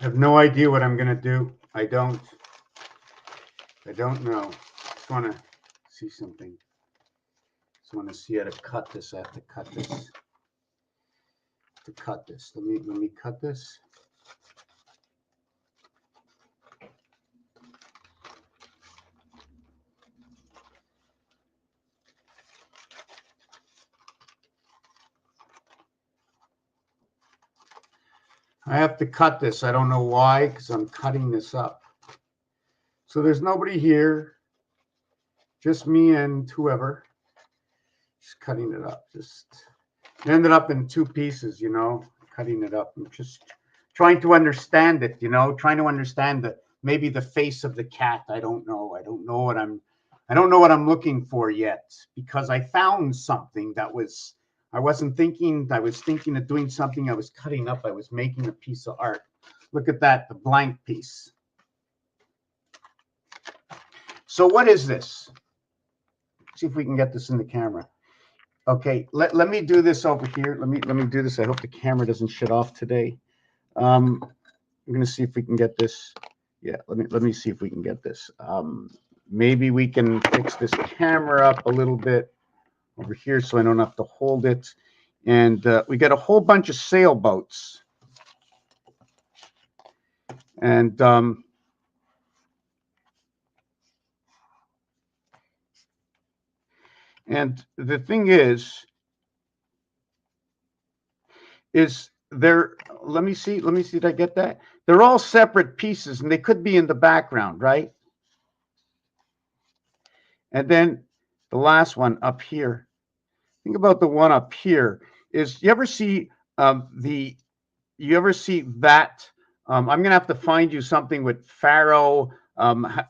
I have no idea what I'm going to do. I don't know. Just want to see something. Just want to see how to cut this. I have to cut this. Let me cut this. I have to cut this. I don't know why, because I'm cutting this up. So there's nobody here, just me and whoever. Just cutting it up. Just ended up in two pieces, you know, cutting it up. I'm just trying to understand it, you know, trying to understand maybe the face of the cat. I don't know. I don't know what I'm looking for yet, because I found something that was, I wasn't thinking, I was thinking of doing something. I was cutting up. I was making a piece of art. Look at that, the blank piece. So what is this? See if we can get this in the camera. Okay, let me do this over here. Let me do this. I hope the camera doesn't shut off today. I'm gonna see if we can get this. Yeah, let me see if we can get this. Maybe we can fix this camera up a little bit over here so I don't have to hold it. And we got a whole bunch of sailboats. And the thing is there, let me see, did I get that? They're all separate pieces and they could be in the background, right? And then the last one up here, think about the one up here is, you ever see that, I'm going to have to find you something with Pharaoh,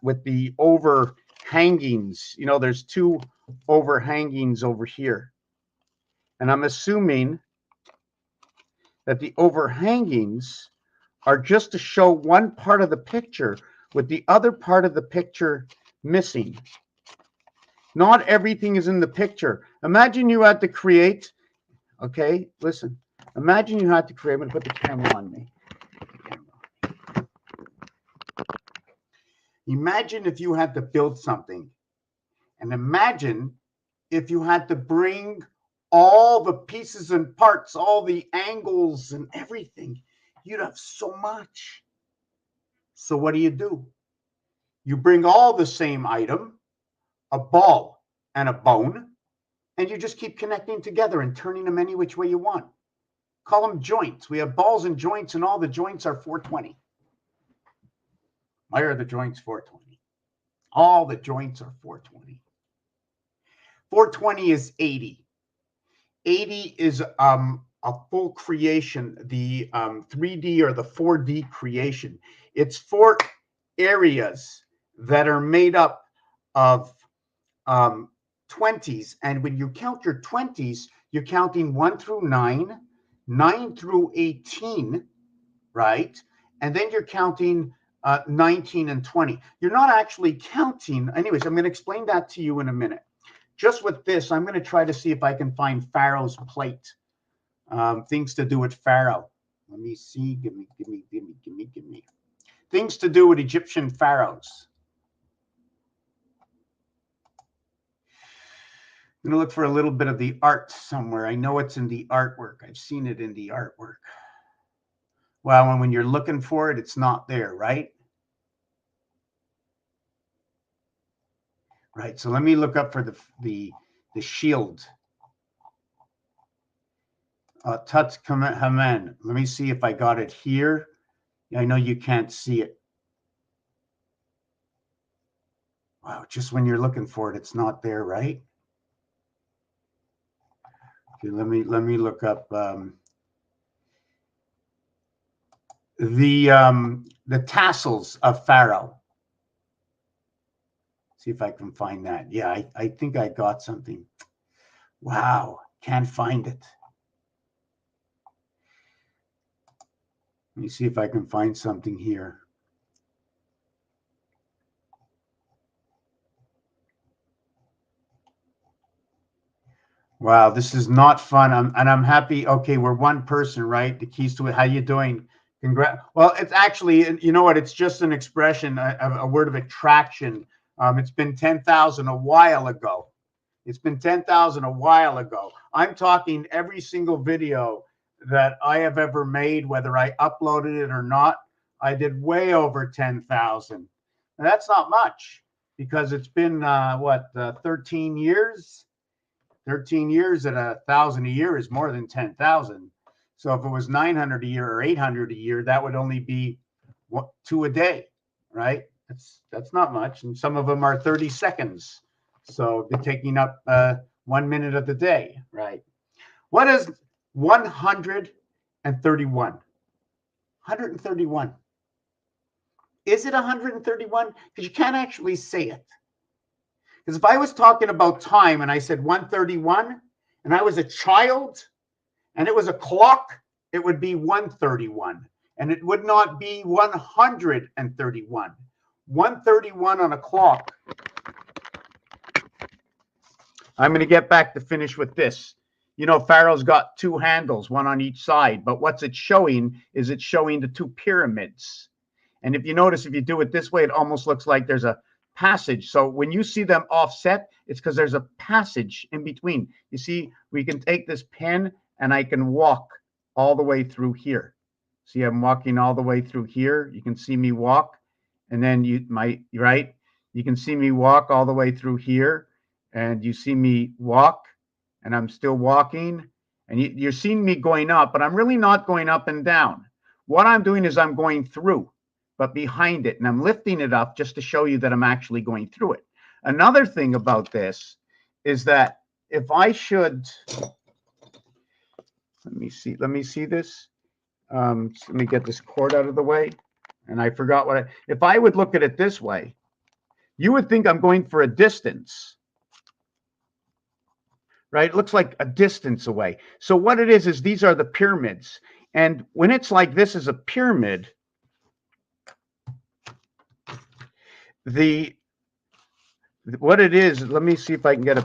with the overhangings, you know, there's two overhangings over here. And I'm assuming that the overhangings are just to show one part of the picture with the other part of the picture missing. Not everything is in the picture. Imagine you had to create, okay, listen. Imagine you had to create, I'm going to put the camera on me. Imagine if you had to build something. And imagine if you had to bring all the pieces and parts, all the angles and everything. You'd have so much. So what do? You bring all the same item, a ball and a bone, and you just keep connecting together and turning them any which way you want. Call them joints. We have balls and joints, and all the joints are 420. Why are the joints 420? All the joints are 420. 420 is 80. 80 is a full creation, the 3D or the 4D creation. It's 4 areas that are made up of 20s. And when you count your 20s, you're counting 1 through 9, 9 through 18, right? And then you're counting 19 and 20. You're not actually counting. Anyways, I'm going to explain that to you in a minute. Just with this, I'm going to try to see if I can find Pharaoh's plate. Things to do with Pharaoh. Let me see. Give me. Things to do with Egyptian pharaohs. I'm going to look for a little bit of the art somewhere. I know it's in the artwork. I've seen it in the artwork. Well, and when you're looking for it, it's not there, right? Right. So let me look up for the shield. Tut Haman. Let me see if I got it here. I know you can't see it. Wow, just when you're looking for it, it's not there, right? Okay, let me look up the tassels of Pharaoh. See if I can find that. Yeah, I think I got something. Wow, can't find it. Let me see if I can find something here. Wow, this is not fun. I'm happy. Okay, we're one person, right? The keys to it. How you doing? Well, it's actually, you know what? It's just an expression, a word of attraction. It's been 10,000 a while ago. It's been 10,000 a while ago. I'm talking every single video that I have ever made, whether I uploaded it or not, I did way over 10,000. And that's not much because it's been, 13 years? 13 years at 1,000 a year is more than 10,000. So if it was 900 a year or 800 a year, that would only be 2 a day, right? That's not much. And some of them are 30 seconds. So they're taking up 1 minute of the day, right? What is 131? 131. Is it 131? Because you can't actually say it. Because if I was talking about time and I said 131 and I was a child and it was a clock, it would be 131. And it would not be 131. 131 on a clock. I'm going to get back to finish with this. You know, Pharaoh's got 2 handles, one on each side. But what's it showing is it's showing the 2 pyramids. And if you notice, if you do it this way, it almost looks like there's a passage. So when you see them offset, it's because there's a passage in between. You see, we can take this pen and I can walk all the way through here. See, I'm walking all the way through here. You can see me walk. And then you can see me walk all the way through here. And you see me walk, and I'm still walking. And you're seeing me going up, but I'm really not going up and down. What I'm doing is I'm going through, but behind it. And I'm lifting it up just to show you that I'm actually going through it. Another thing about this is that if I should, let me see this. Let me get this cord out of the way. And I forgot if I would look at it this way, you would think I'm going for a distance. Right? It looks like a distance away. So what it is these are the pyramids. And when it's like this is a pyramid, what it is, let me see if I can get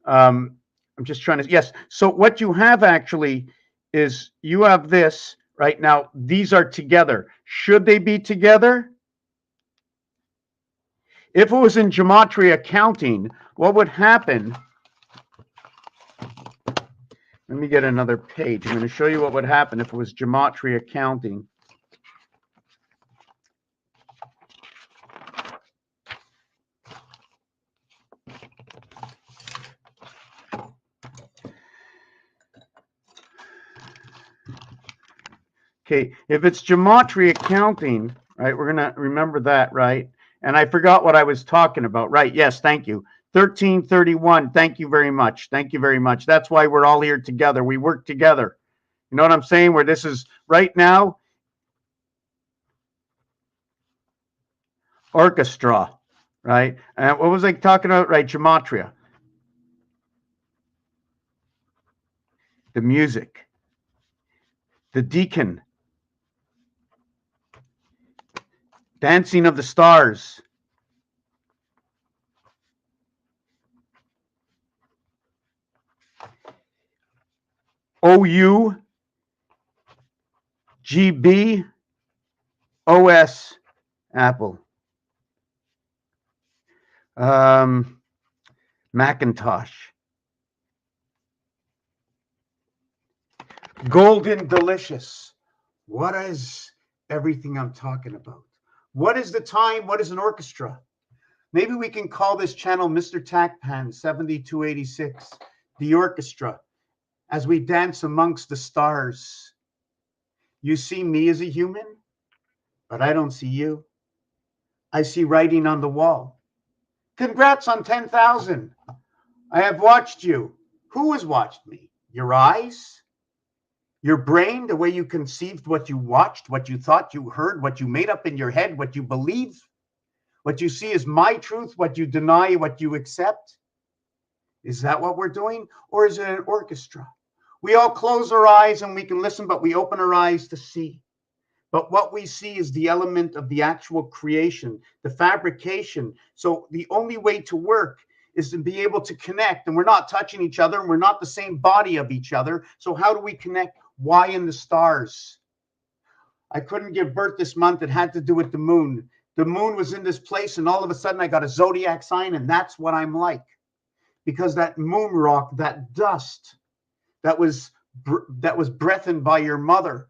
I'm just trying to, yes. So what you have actually is you have this right now. These are together. Should they be together? If it was in gematria accounting, what would happen? Let me get another page. I'm going to show you what would happen if it was gematria accounting. Okay, if it's gematria accounting, right, we're going to remember that, right? And I forgot what I was talking about. Right, yes, thank you. 1331, thank you very much. Thank you very much. That's why we're all here together. We work together. You know what I'm saying? Where this is right now, orchestra, right? And what was I talking about? Right, gematria. The music. The deacon. Dancing of the stars. OUGBOS, Apple. Macintosh. Golden delicious. What is everything I'm talking about? What is the time? What is an orchestra? Maybe we can call this channel Mr. Tacpan 7286, the orchestra, as we dance amongst the stars. You see me as a human, but I don't see you. I see writing on the wall. Congrats on 10,000. I have watched you. Who has watched me? Your eyes? Your brain, the way you conceived what you watched, what you thought you heard, what you made up in your head, what you believe, what you see is my truth, what you deny, what you accept. Is that what we're doing? Or is it an orchestra? We all close our eyes and we can listen, but we open our eyes to see. But what we see is the element of the actual creation, the fabrication. So the only way to work is to be able to connect. And we're not touching each other, and we're not the same body of each other. So how do we connect? Why in the stars? I couldn't give birth this month. It had to do with the moon. The moon was in this place, and all of a sudden I got a zodiac sign, and that's what I'm like. Because that moon rock, that dust, that was breathed by your mother.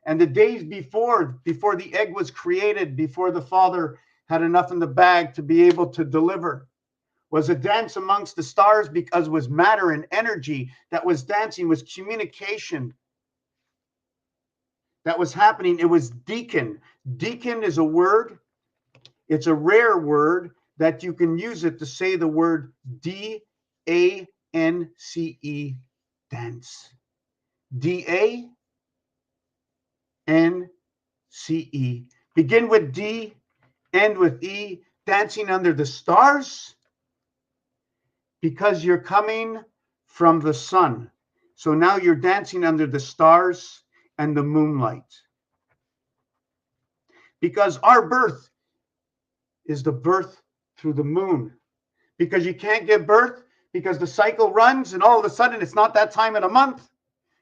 And the days before the egg was created, before the father had enough in the bag to be able to deliver, was a dance amongst the stars, because it was matter and energy that was dancing, was communication that was happening. It was deacon. Deacon is a word. It's a rare word that you can use it to say the word D-A-N-C-E, dance. D-A-N-C-E. Begin with D, end with E, dancing under the stars, because you're coming from the sun. So now you're dancing under the stars and the moonlight. Because our birth is the birth through the moon. Because you can't give birth because the cycle runs, and all of a sudden it's not that time of the month.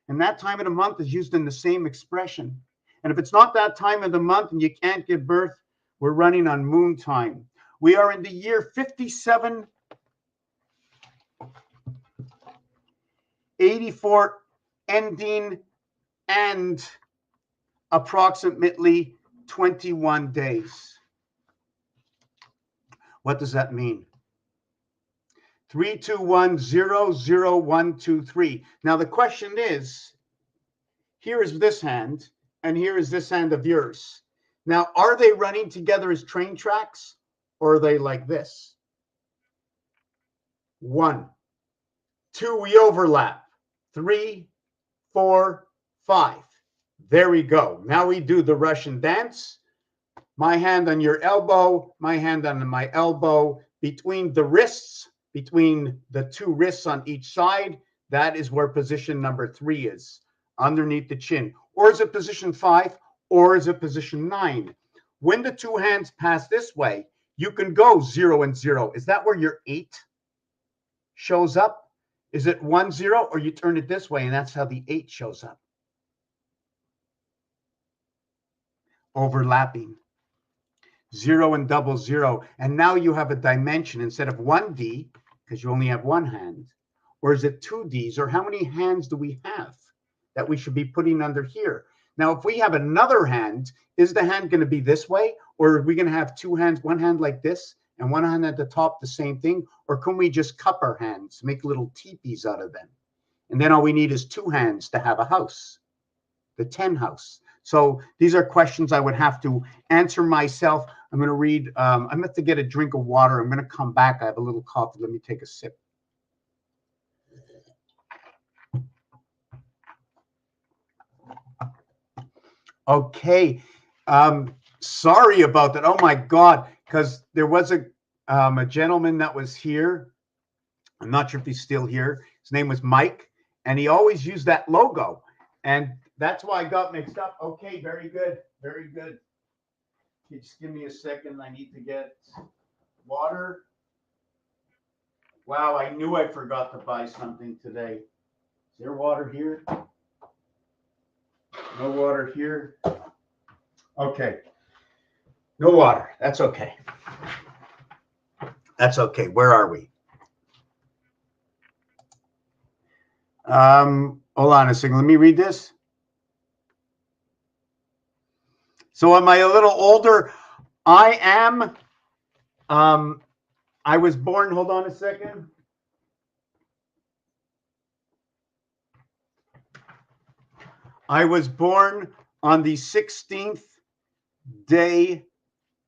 And that time of the month is used in the same expression. And if it's not that time of the month and you can't give birth, we're running on moon time. We are in the year 5784, ending and approximately 21 days. What does that mean? 321000123. Now the question is, here is this hand, and here is this hand of yours. Now, are they running together as train tracks, or are they like this? 1, 2, we overlap. 3, 4, 5. There we go. Now we do the Russian dance. My hand on your elbow, my hand on my elbow, between the wrists, between the two wrists on each side. That is where position number 3 is, underneath the chin. Or is it position 5? Or is it position 9? When the two hands pass this way, you can go 0 and 0. Is that where your 8 shows up? Is it 1, 0? Or you turn it this way, and that's how the 8 shows up. Overlapping. 0 and 00. And now you have a dimension instead of 1D, because you only have one hand. Or is it 2Ds? Or how many hands do we have that we should be putting under here? Now, if we have another hand, is the hand going to be this way? Or are we going to have two hands, one hand like this and one hand at the top, the same thing? Or can we just cup our hands, make little teepees out of them? And then all we need is two hands to have a house, the 10 house. So these are questions I would have to answer myself. I'm going to read. I'm going to have to get a drink of water. I'm going to come back. I have a little coffee. Let me take a sip. Okay. Sorry about that. Oh, my God. Because there was a gentleman that was here. I'm not sure if he's still here. His name was Mike. And he always used that logo. And that's why I got mixed up. Okay, very good. Very good. Just give me a second. I need to get water. Wow, I knew I forgot to buy something today. Is there water here? No water here. Okay. No water. That's okay. That's okay. Where are we? Hold on a second. Let me read this. So am I a little older? I am. I was born, hold on a second. I was born on the 16th day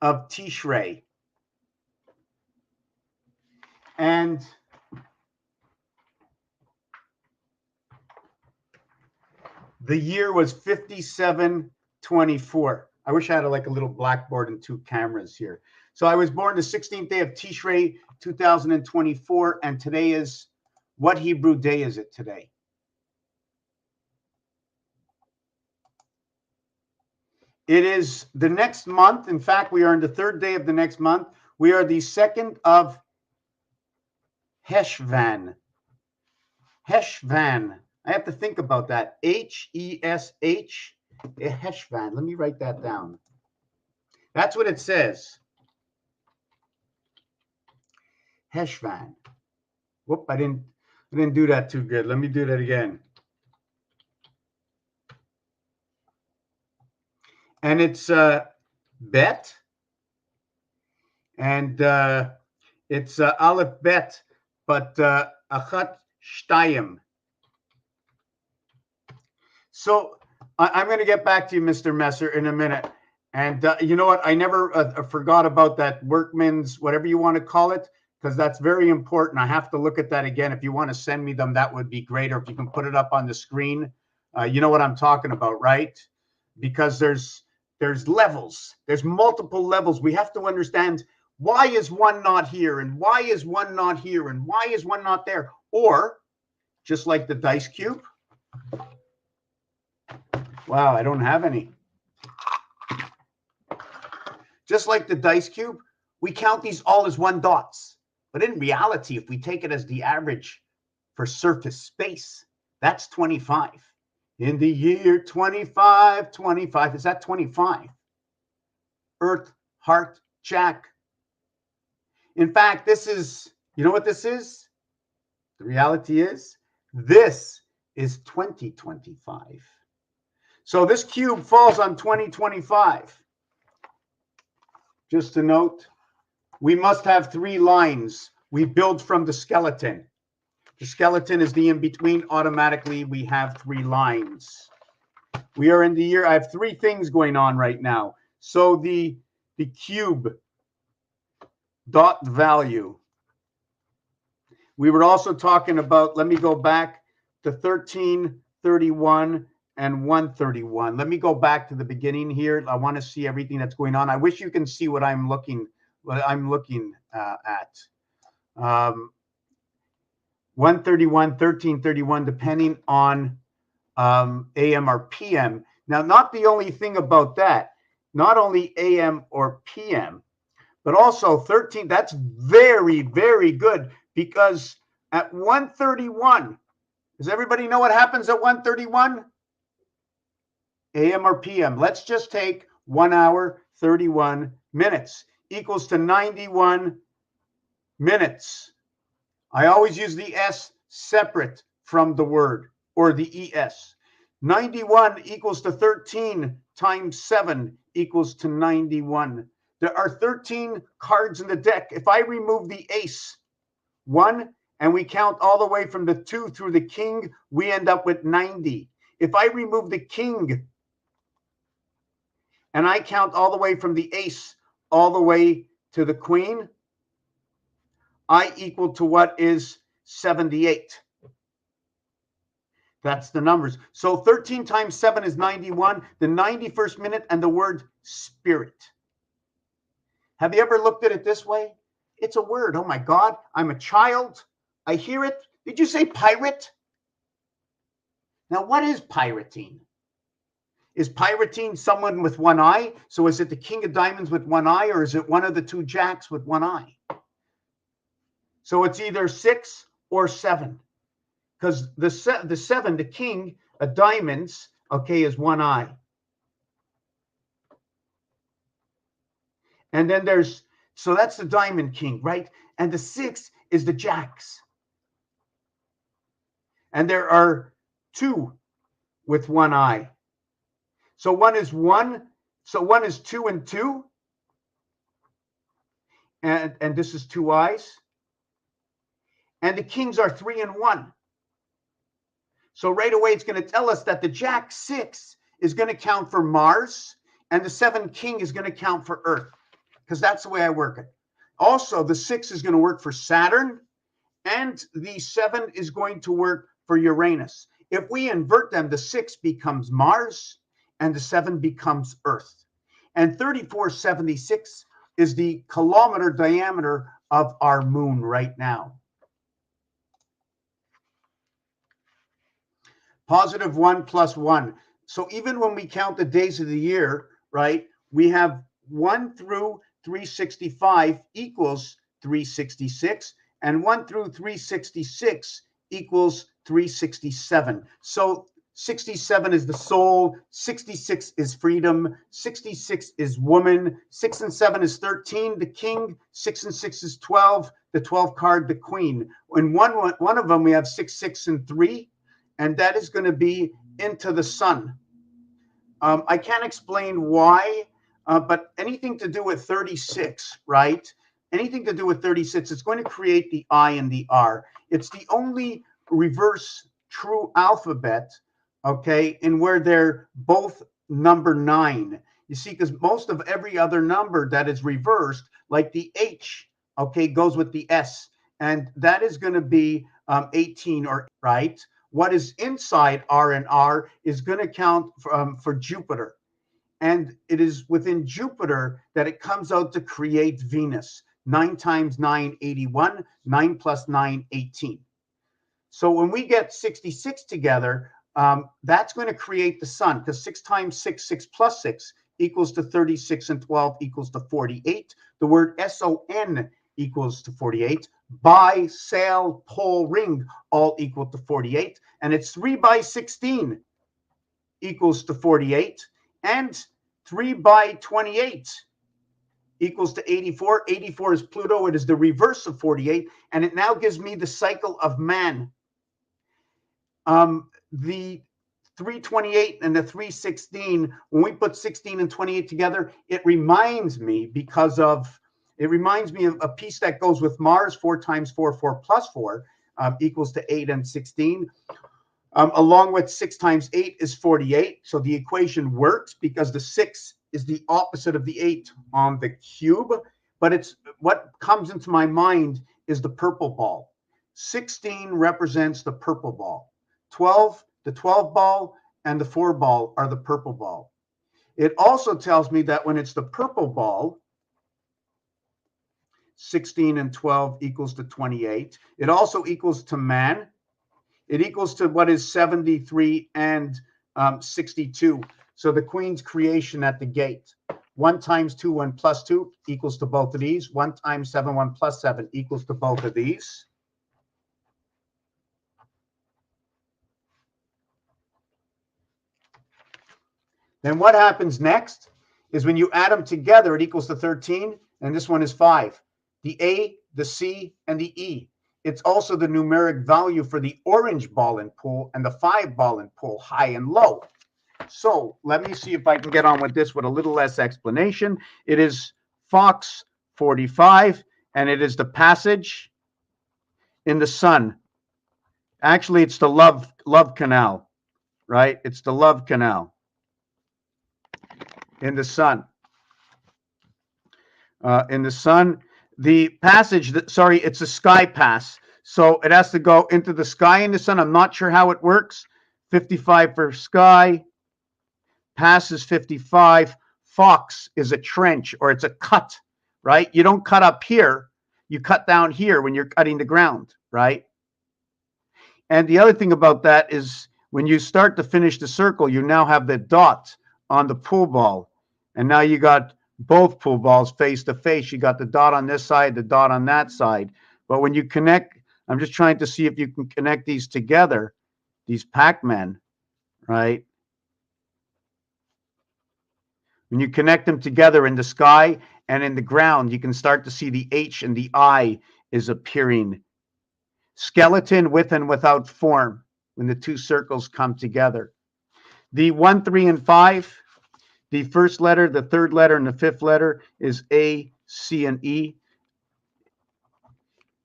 of Tishrei. And the year was 5724. I wish I had like a little blackboard and two cameras here. So I was born the 16th day of Tishrei, 2024. And today is, what Hebrew day is it today? It is the next month. In fact, we are in the third day of the next month. We are the 2nd of Heshvan. Heshvan. I have to think about that. H-E-S-H, Heshvan. Let me write that down. That's what it says. Heshvan. Whoop, I didn't do that too good. Let me do that again. And it's bet. And it's Aleph bet, but Achat Shtayim. So I'm going to get back to you, Mr. Messer, in a minute. And you know what? I never forgot about that workman's, whatever you want to call it, because that's very important. I have to look at that again. If you want to send me them, that would be great. Or if you can put it up on the screen, you know what I'm talking about, right? Because there's levels. There's multiple levels. We have to understand, why is one not here? And why is one not here? And why is one not there? Or just like the dice cube. Wow, I don't have any. Just like the dice cube, we count these all as one dots. But in reality, if we take it as the average for surface space, that's 25. In the year 25, is that 25? Earth, heart, Jack. In fact, this is, you know what this is? The reality is, this is 2025. So this cube falls on 2025. Just to note, we must have 3 lines. We build from the skeleton. The skeleton is the in-between. Automatically, we have 3 lines. We are in the year, I have 3 things going on right now. So the cube dot value. We were also talking about, let me go back to 1331 and 131. Let me go back to the beginning here. I want to see everything that's going on. I wish you can see what I'm looking at. 131, 1331, depending on AM or PM. Now, not the only thing about that, not only AM or PM, but also 13. That's very, very good, because at 131, does everybody know what happens at 131? AM or PM. Let's just take 1 hour, 31 minutes equals to 91 minutes. I always use the S separate from the word, or the ES. 91 equals to 13 times 7 equals to 91. There are 13 cards in the deck. If I remove the ace, 1, and we count all the way from the 2 through the king, we end up with 90. If I remove the king, and I count all the way from the ace all the way to the queen, I equal to what is 78. That's the numbers. So 13 times 7 is 91, the 91st minute, and the word spirit. Have you ever looked at it this way? It's a word. Oh my God, I'm a child. I hear it. Did you say pirate? Now, what is pirating? Is pirating someone with one eye? So is it the king of diamonds with one eye, or is it one of the 2 jacks with one eye? So it's either 6 or 7. Because the 7, the king of diamonds, okay, is one eye. And then there's, so that's the diamond king, right? And the 6 is the jacks. And there are 2 with one eye. So 1 is 1. So 1 is 2 and 2. And this is 2 eyes. And the kings are 3 and 1. So right away, it's going to tell us that the jack 6 is going to count for Mars, and the 7 king is going to count for Earth, because that's the way I work it. Also, the 6 is going to work for Saturn, and the 7 is going to work for Uranus. If we invert them, the 6 becomes Mars, and the 7 becomes Earth. And 3476 is the kilometer diameter of our moon right now. Positive 1 plus 1. So even when we count the days of the year, right, we have 1 through 365 equals 366, and 1 through 366 equals 367. So 67 is the soul, 66 is freedom, 66 is woman, 6 and 7 is 13, the king, 6 and 6 is 12, the 12 card, the queen. In one of them, we have 6, 6, and 3, and that is going to be into the sun. I can't explain why, but anything to do with 36, right? Anything to do with 36, it's going to create the I and the R. It's the only reverse true alphabet, okay, and where they're both number 9. You see, because most of every other number that is reversed, like the H, okay, goes with the S, and that is going to be 18, or right? What is inside R and R is going to count for Jupiter. And it is within Jupiter that it comes out to create Venus. 9 times 9, 81. 9 plus 9, 18. So when we get 66 together, that's going to create the sun, because 6 times 6, 6 plus 6 equals to 36, and 12 equals to 48. The word SON equals to 48. Bi, sail, pole, ring, all equal to 48. And it's 3 by 16 equals to 48. And 3 by 28 equals to 84. 84 is Pluto. It is the reverse of 48. And it now gives me the cycle of man. The 328 and the 316, when we put 16 and 28 together, it reminds me of a piece that goes with Mars. 4 times 4, 4 plus 4 equals to 8 and 16. Along with 6 times 8 is 48. So the equation works because the 6 is the opposite of the 8 on the cube. But it's what comes into my mind is the purple ball. 16 represents the purple ball. 12, the 12 ball, and the 4 ball are the purple ball. It also tells me that when it's the purple ball, 16 and 12 equals to 28. It also equals to man. It equals to what is 73 and 62. So the queen's creation at the gate. 1 times 2, 1 plus 2 equals to both of these. 1 times 7, 1 plus 7 equals to both of these. Then what happens next is when you add them together, it equals to 13, and this one is 5. The A, the C, and the E. It's also the numeric value for the orange ball and pool and the 5 ball and pool, high and low. So let me see if I can get on with this with a little less explanation. It is Fox 45, and it is the passage in the sun. Actually, it's the love canal, right? It's the love canal in the sun. The passage, it's a sky pass. So it has to go into the sky in the sun. I'm not sure how it works. 55 for sky. Pass is 55. Fox is a trench, or it's a cut, right? You don't cut up here. You cut down here when you're cutting the ground, right? And the other thing about that is when you start to finish the circle, you now have the dot on the pool ball. And now you got both pool balls face to face. You got the dot on this side, the dot on that side. But when you connect, I'm just trying to see if you can connect these together, these Pac-Men, right? When you connect them together in the sky and in the ground, you can start to see the H and the I is appearing. Skeleton with and without form when the two circles come together. The 1, 3, and 5, the first letter, the third letter, and the fifth letter is A, C, and E.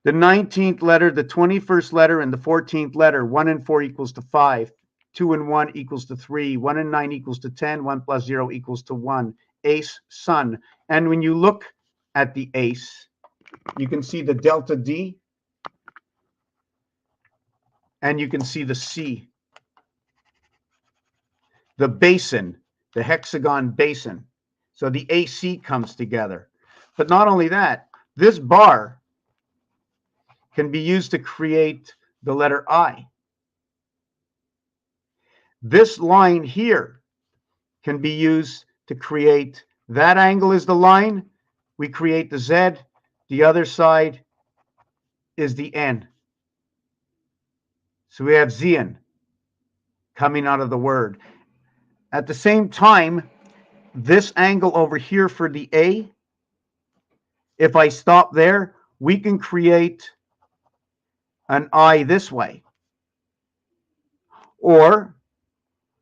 The 19th letter, the 21st letter, and the 14th letter, 1 and 4 equals to 5. 2 and 1 equals to 3. 1 and 9 equals to 10. 1 plus 0 equals to 1. Ace, sun. And when you look at the ace, you can see the delta D, and you can see the C. The basin, the hexagon basin. So the AC comes together. But not only that, this bar can be used to create the letter I. This line here can be used to create, that angle is the line, we create the Z, the other side is the N. So we have Zion coming out of the word. At the same time, this angle over here for the A, if I stop there, we can create an I this way. Or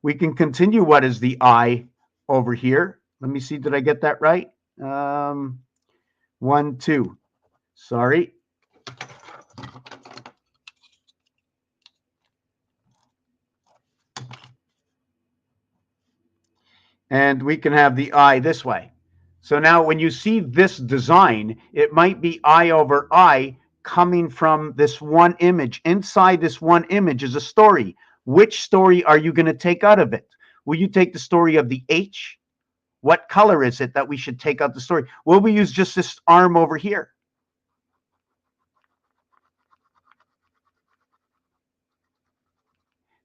we can continue what is the I over here. Let me see, did I get that right? 1, 2. Sorry. And we can have the I this way. So now when you see this design, it might be I over I coming from this one image. Inside this one image is a story. Which story are you going to take out of it? Will you take the story of the H? What color is it that we should take out the story? Will we use just this arm over here?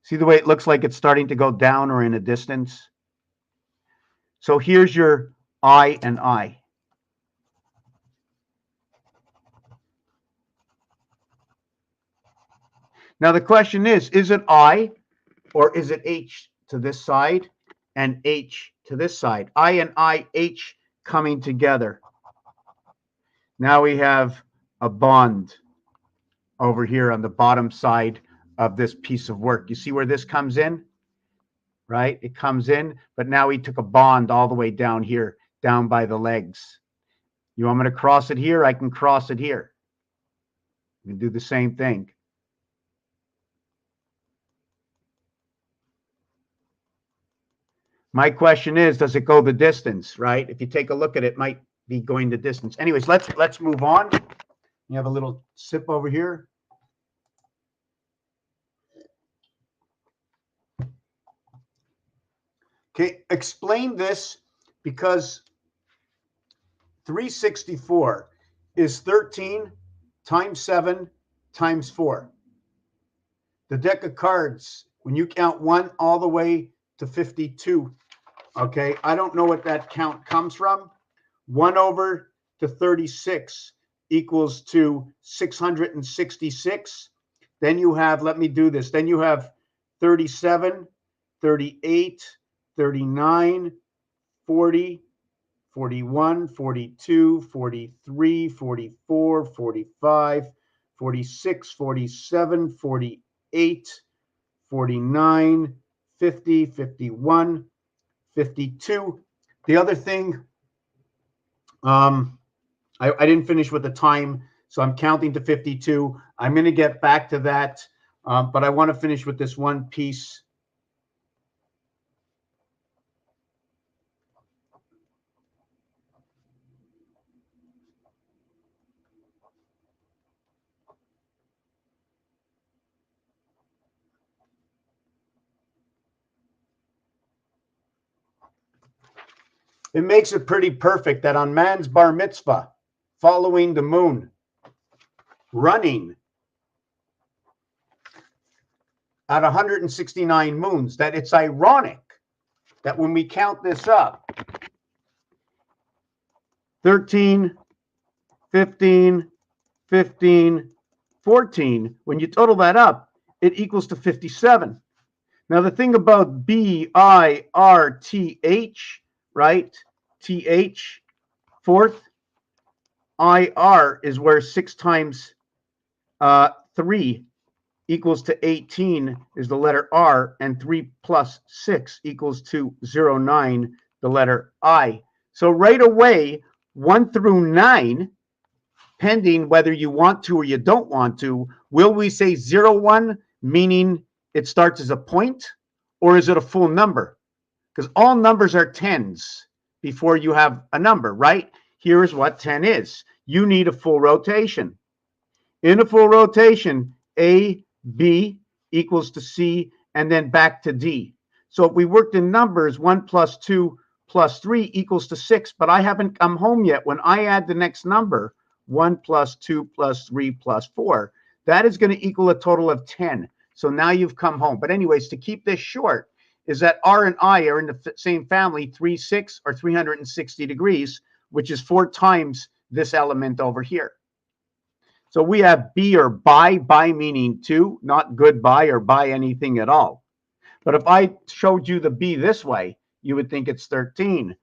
See the way it looks like it's starting to go down or in a distance? So here's your I and I. Now the question is it I or is it H to this side and H to this side? I and I, H coming together. Now we have a bond over here on the bottom side of this piece of work. You see where this comes in? Right? It comes in, but now we took a bond all the way down here, down by the legs. You want me to cross it here? I can cross it here. We can do the same thing. My question is, does it go the distance, right? If you take a look at it, it might be going the distance. Anyways, let's move on. You have a little sip over here. Okay, explain this because 364 is 13 times 7 times 4. The deck of cards, when you count 1 all the way to 52, okay, I don't know what that count comes from. 1 over to 36 equals to 666. Then you have, let me do this, then you have 37, 38, 39, 40, 41, 42, 43, 44, 45, 46, 47, 48, 49, 50, 51, 52. The other thing, I didn't finish with the time, so I'm counting to 52. I'm going to get back to that, but I want to finish with this one piece. It makes it pretty perfect that on man's bar mitzvah, following the moon, running at 169 moons, that it's ironic that when we count this up, 13, 15, 15, 14, when you total that up, it equals to 57. Now, the thing about B-I-R-T-H, right? T-H, fourth, I-R is where 6 times 3 equals to 18 is the letter R, and 3 plus 6 equals to 09, the letter I. So right away, 1 through 9, pending whether you want to or you don't want to, will we say 01, meaning it starts as a point, or is it a full number? Because all numbers are tens before you have a number, right? Here's what 10 is. You need a full rotation. In a full rotation, A, B equals to C, and then back to D. So if we worked in numbers, 1 plus 2 plus 3 equals to 6, but I haven't come home yet. When I add the next number, 1 plus 2 plus 3 plus 4, that is going to equal a total of 10. So now you've come home. But anyways, to keep this short, is that R and I are in the same family, 3, 6, or 360 degrees, which is 4 times this element over here. So we have B or by meaning two, not goodbye or buy anything at all. But if I showed you the B this way, you would think it's 13.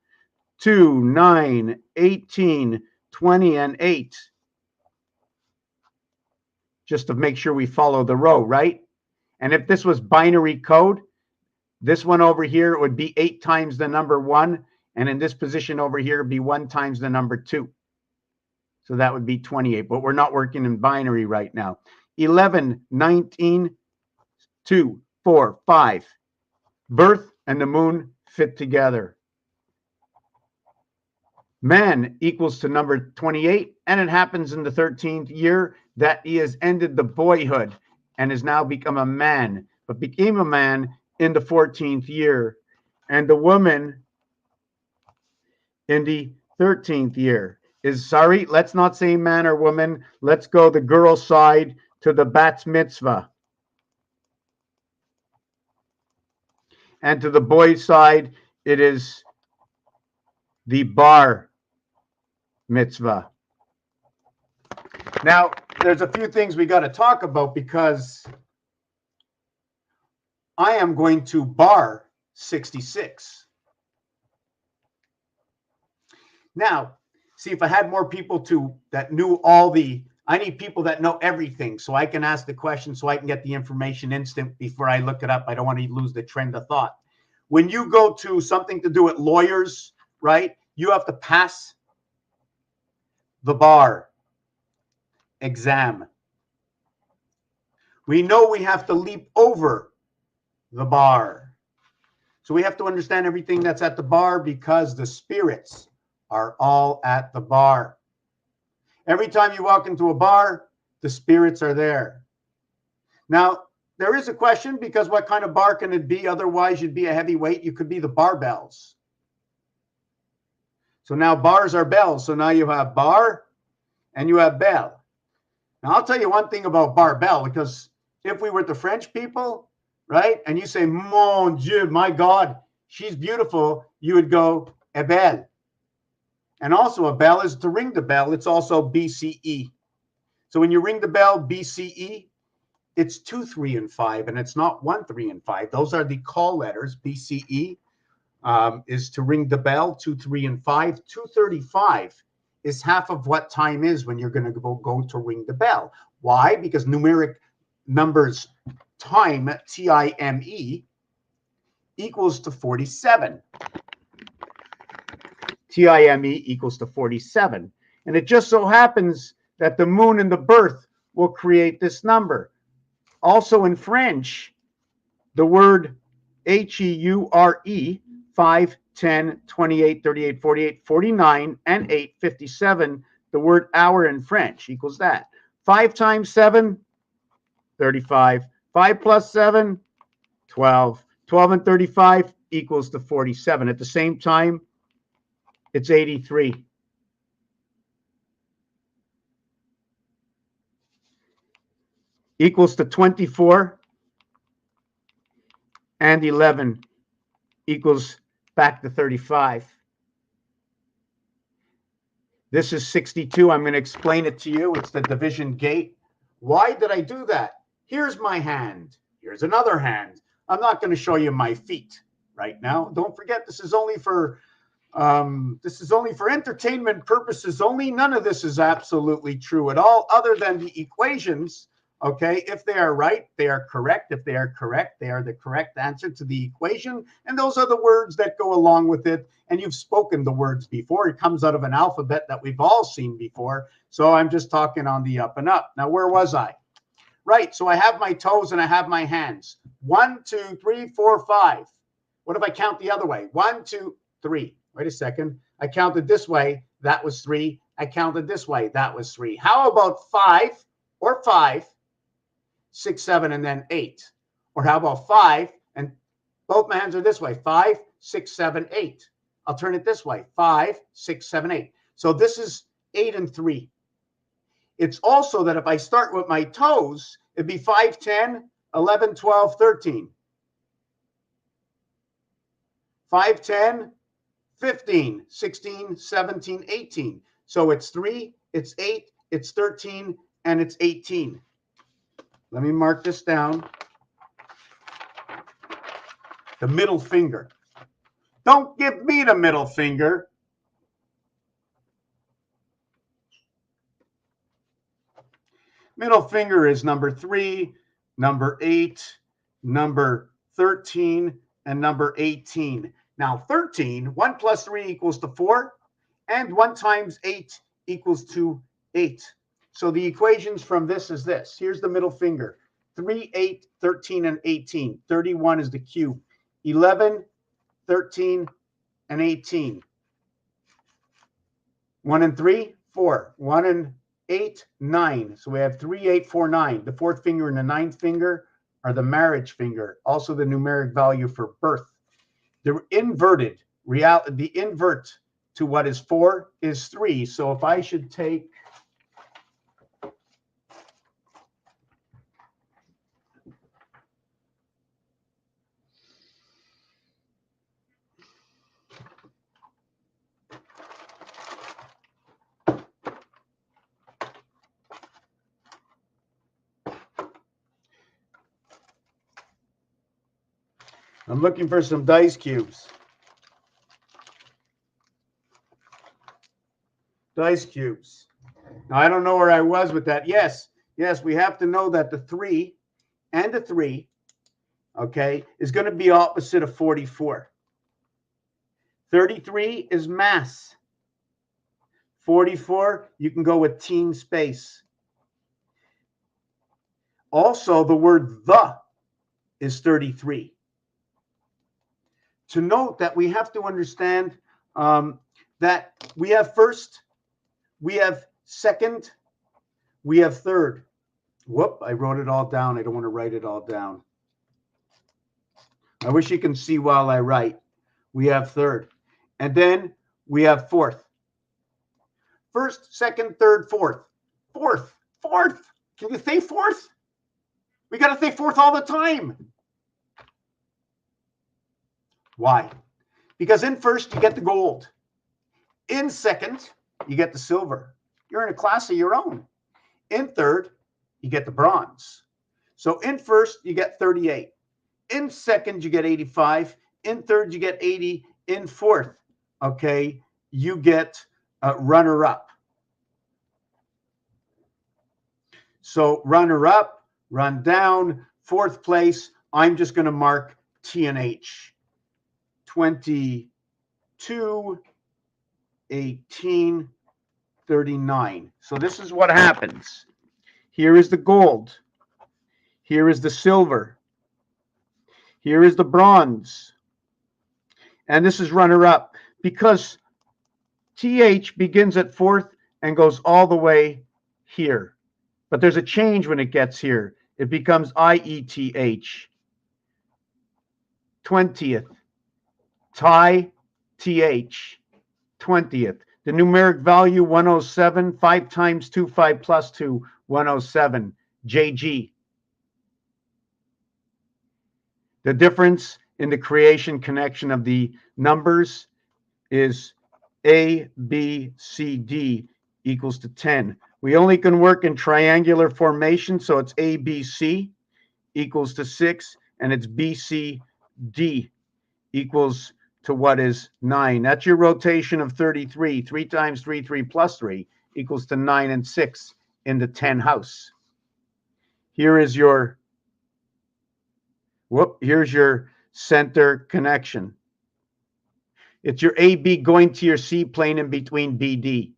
2, 9, 18, 20, and 8. Just to make sure we follow the row, right? And if this was binary code, this one over here, it would be 8 times the number 1. And in this position over here, it would be 1 times the number 2. So that would be 28. But we're not working in binary right now. 11, 19, 2, 4, 5. Birth and the moon fit together. Man equals to number 28, and it happens in the 13th year that he has ended the boyhood and has now become a man, but became a man in the 14th year. And the woman in the 13th year is, sorry, let's not say man or woman. Let's go the girl side to the bat mitzvah. And to the boy side, it is the bar mitzvah. Now, there's a few things we got to talk about because I am going to bar 66. Now, see, if I had more people that knew all the, I need people that know everything so I can ask the question so I can get the information instant before I look it up. I don't want to lose the trend of thought. When you go to something to do with lawyers, right, you have to pass the bar exam. We know we have to leap over the bar. So we have to understand everything that's at the bar because the spirits are all at the bar. Every time you walk into a bar, the spirits are there. Now, there is a question because what kind of bar can it be? Otherwise, you'd be a heavyweight. You could be the barbells. So now bars are bells. So now you have bar and you have bell. Now, I'll tell you one thing about barbell, because if we were the French people, right, and you say, mon Dieu, my God, she's beautiful, you would go, eh belle. And also a bell is to ring the bell. It's also BCE. So when you ring the bell, BCE, it's 2, 3, and 5, and it's not 1, 3, and 5. Those are the call letters. BCE is to ring the bell, 2, 3, and 5. 2:35 is half of what time is when you're going to go to ring the bell. Why? Because numeric numbers time, T-I-M-E, equals to 47. T-I-M-E equals to 47. And it just so happens that the moon and the birth will create this number. Also in French, the word H-E-U-R-E, 5, 10, 28, 38, 48, 49, and 8, 57, the word hour in French equals that. 5 times 7, 35. 5 plus 7, 12. 12 and 35 equals to 47. At the same time, it's 83. Equals to 24. And 11 equals back to 35. This is 62. I'm going to explain it to you. It's the division gate. Why did I do that? Here's my hand. Here's another hand. I'm not going to show you my feet right now. Don't forget, this is only for entertainment purposes only. None of this is absolutely true at all, other than the equations. Okay, if they are right, they are correct. If they are correct, they are the correct answer to the equation. And those are the words that go along with it. And you've spoken the words before. It comes out of an alphabet that we've all seen before. So I'm just talking on the up and up. Now, where was I? Right, so I have my toes and I have my hands. 1, 2, 3, 4, 5. What if I count the other way? 1, 2, 3. Wait a second. I counted this way. That was 3. I counted this way. That was 3. How about 5 or 5? 6, 7, and then 8. Or how about 5 and both my hands are this way? 5, 6, 7, 8. I'll turn it this way. 5, 6, 7, 8. So this is 8 and 3. It's also that if I start with my toes, it'd be 5, 10, 11, 12, 13. 5, 10, 15, 16, 17, 18. So it's 3, it's 8, it's 13, and it's 18. Let me mark this down. The middle finger. Don't give me the middle finger. Middle finger is number 3, number 8, number 13, and number 18. Now 13, 1 plus 3 equals to 4, and 1 times 8 equals to 8. So the equations from this is this. Here's the middle finger. 3, 8, 13, and 18. 31 is the cube. 11, 13, and 18. 1 and 3, 4. 1 and 8, 9. So we have 3, 8, 4, 9. The fourth finger and the ninth finger are the marriage finger, also the numeric value for birth. The inverted, the invert to what is 4 is 3. So if I should take I'm looking for some dice cubes. Dice cubes. Now, I don't know where I was with that. Yes, we have to know that the 3 and the 3, okay, is going to be opposite of 44. 33 is mass. 44, you can go with teen space. Also, the word the is 33. To note that we have to understand that we have first, we have second, we have third. Whoop, I wrote it all down. I don't want to write it all down. I wish you can see while I write. We have third. And then we have fourth. First, second, third, fourth. Fourth. Can you say fourth? We got to say fourth all the time. Why? Because in first, you get the gold. In second, you get the silver. You're in a class of your own. In third, you get the bronze. So in first, you get 38. In second, you get 85. In third, you get 80. In fourth, okay, you get runner-up. So runner-up, run down, fourth place, I'm just going to mark T and H. 22, 18, 39. So this is what happens. Here is the gold. Here is the silver. Here is the bronze. And this is runner-up because TH begins at fourth and goes all the way here. But there's a change when it gets here. It becomes IETH. 20th. Tie, TH, 20th. The numeric value, 107. 5 times 2, 5 plus 2, 107. JG. The difference in the creation connection of the numbers is A, B, C, D equals to 10. We only can work in triangular formation, so it's A, B, C equals to 6, and it's B, C, D equals to what is 9. That's your rotation of 33. 3 times 3, 3 plus 3 equals to 9 and 6 in the 10 house. Here is your, here's your center connection. It's your AB going to your C plane in between BD.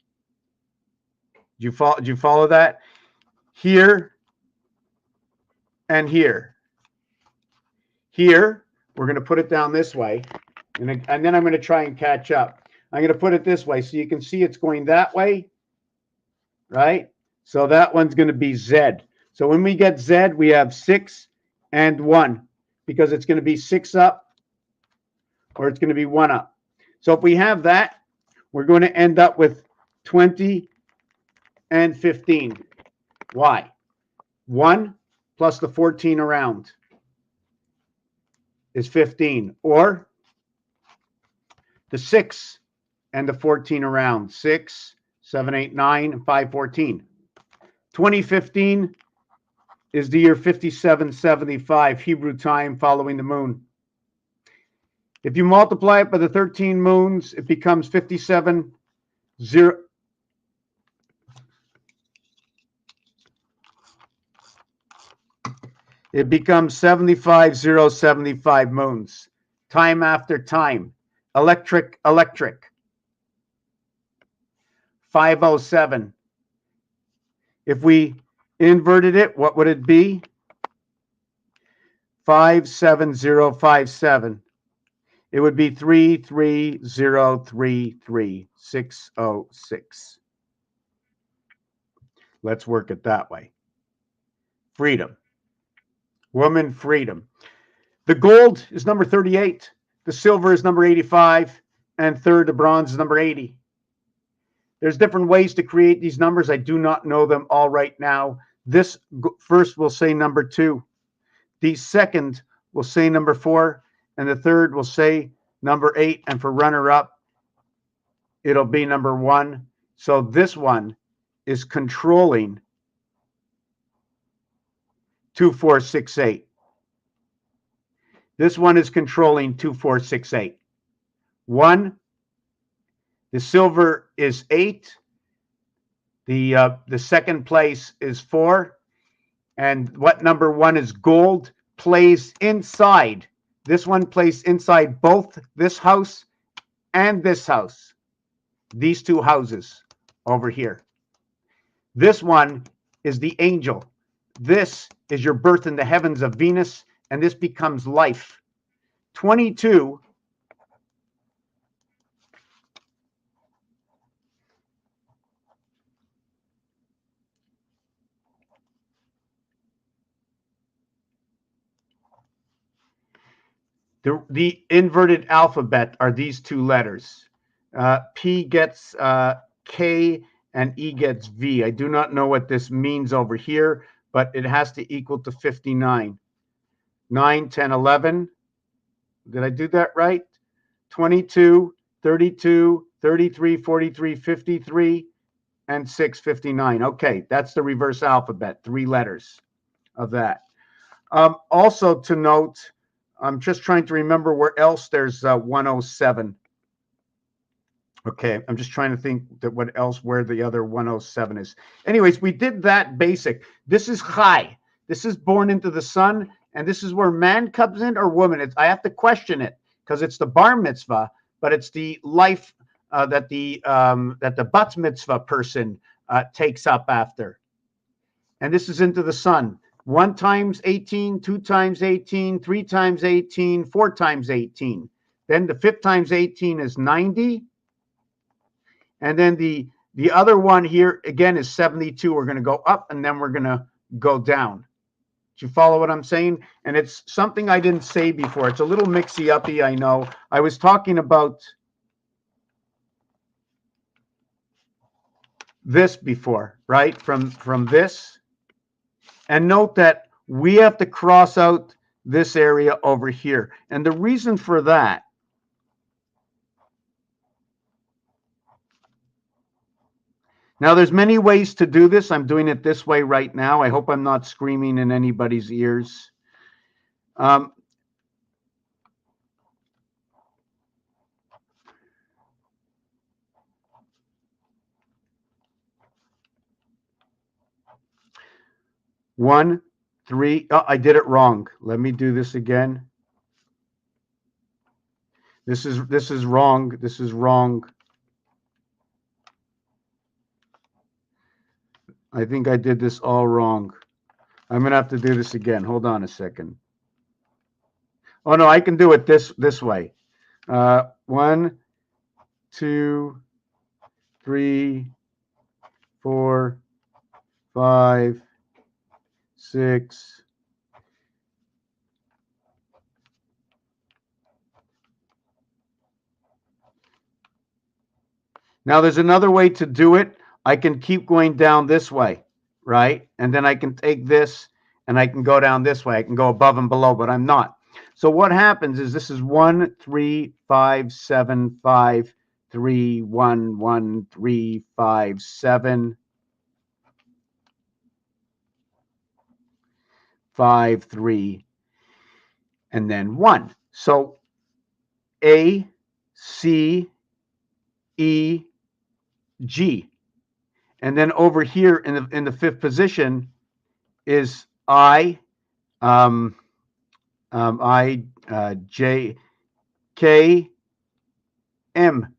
Do you follow that? Here and here. Here, we're going to put it down this way. And then I'm going to try and catch up. I'm going to put it this way so you can see it's going that way, right? So that one's going to be Z. So when we get Z, we have 6 and 1 because it's going to be 6 up or it's going to be 1 up. So if we have that, we're going to end up with 20 and 15. Why? 1 plus the 14 around is 15, or the 6 and the 14 around, 6, 7, 8, 9, and 5, 14. 2015 is the year 5775 Hebrew time following the moon. If you multiply it by the 13 moons, it becomes 57 0. It becomes 75075 moons. Time after time. Electric. 507. If we inverted it, what would it be? 57057. It would be 33033606. Let's work it that way. Freedom. Woman freedom. The gold is number 38. The silver is number 85. And third, the bronze is number 80. There's different ways to create these numbers. I do not know them all right now. This first will say number 2. The second will say number 4. And the third will say number 8. And for runner-up, it'll be number 1. So this one is controlling 2468. This one is controlling 2468. 1. The silver is 8. The second place is 4. And what number 1 is gold plays inside. This one plays inside both this house and this house. These two houses over here. This one is the angel. This is your birth in the heavens of Venus, and this becomes life. 22 The inverted alphabet are these two letters. P gets K and E gets V. I do not know what this means over here, but it has to equal to 59. 9, 10, 11. Did I do that right? 22, 32, 33, 43, 53, and 6, 59. Okay, that's the reverse alphabet, 3 letters of that. Also to note, I'm just trying to remember where else there's 107. Okay, I'm just trying to think that what else, where the other 107 is. Anyways, we did that basic. This is Chai. This is born into the sun, and this is where man comes in or woman. I have to question it because it's the bar mitzvah, but it's the life that the bat mitzvah person takes up after. And this is into the sun. 1 times 18, 2 times 18, 3 times 18, 4 times 18. Then the 5th times 18 is 90. And then the other one here, again, is 72. We're going to go up, and then we're going to go down. Do you follow what I'm saying? And it's something I didn't say before. It's a little mixy-uppy, I know. I was talking about this before, right? From this. And note that we have to cross out this area over here. And the reason for that now, there's many ways to do this. I'm doing it this way right now. I hope I'm not screaming in anybody's ears. One, 3. Oh, I did it wrong. Let me do this again. This is wrong. This is wrong. I think I did this all wrong. I'm going to have to do this again. Hold on a second. Oh, no, I can do it this way. 1, 2, 3, 4, 5, 6. Now, there's another way to do it. I can keep going down this way, right? And then I can take this and I can go down this way. I can go above and below, but I'm not. So what happens is this is 1, 3, 5, 7, 5, 3, 1, 1, 3, 5, 7. 5, 3, and then 1. So A, C, E, G. And then over here in the fifth position is I, J, K, M.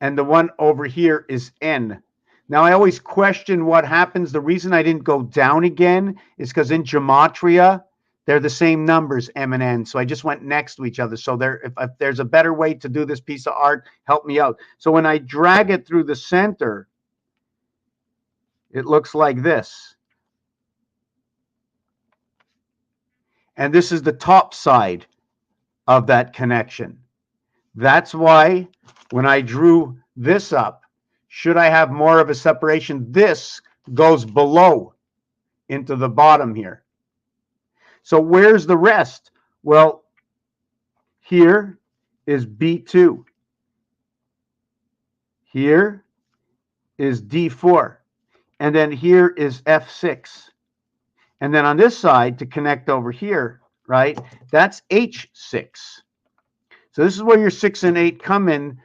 And the one over here is N. Now, I always question what happens. The reason I didn't go down again is because in gematria, they're the same numbers, M and N. So I just went next to each other. So if there's a better way to do this piece of art, help me out. So when I drag it through the center, it looks like this. And this is the top side of that connection. That's why when I drew this up, should I have more of a separation, this goes below into the bottom here. So where's the rest? Well, here is B2. Here is D4. And then here is F6. And then on this side, to connect over here, right, that's H6. So this is where your 6 and 8 come in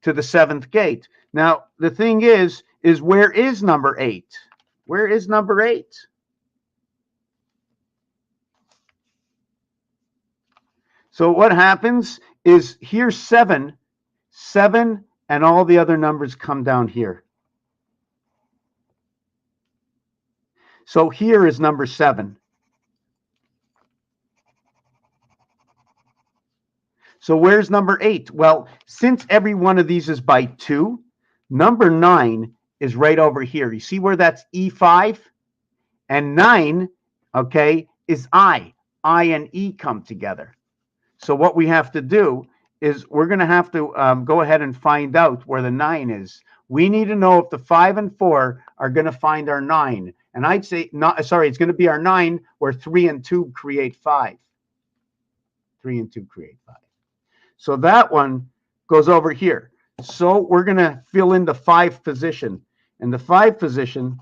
to the 7th gate. Now, the thing is where is number 8? Where is number 8? So what happens is here's 7, and all the other numbers come down here. So here is number 7. So where's number 8? Well, since every one of these is by 2, number 9 is right over here. You see where that's E5? And 9, okay, is I. I and E come together. So what we have to do is we're going to have to go ahead and find out where the 9 is. We need to know if the 5 and 4 are going to find our 9. And I'd say, it's going to be our 9 where 3 and 2 create 5. 3 and 2 create 5. So that one goes over here. So we're going to fill in the 5th position. And the 5th position,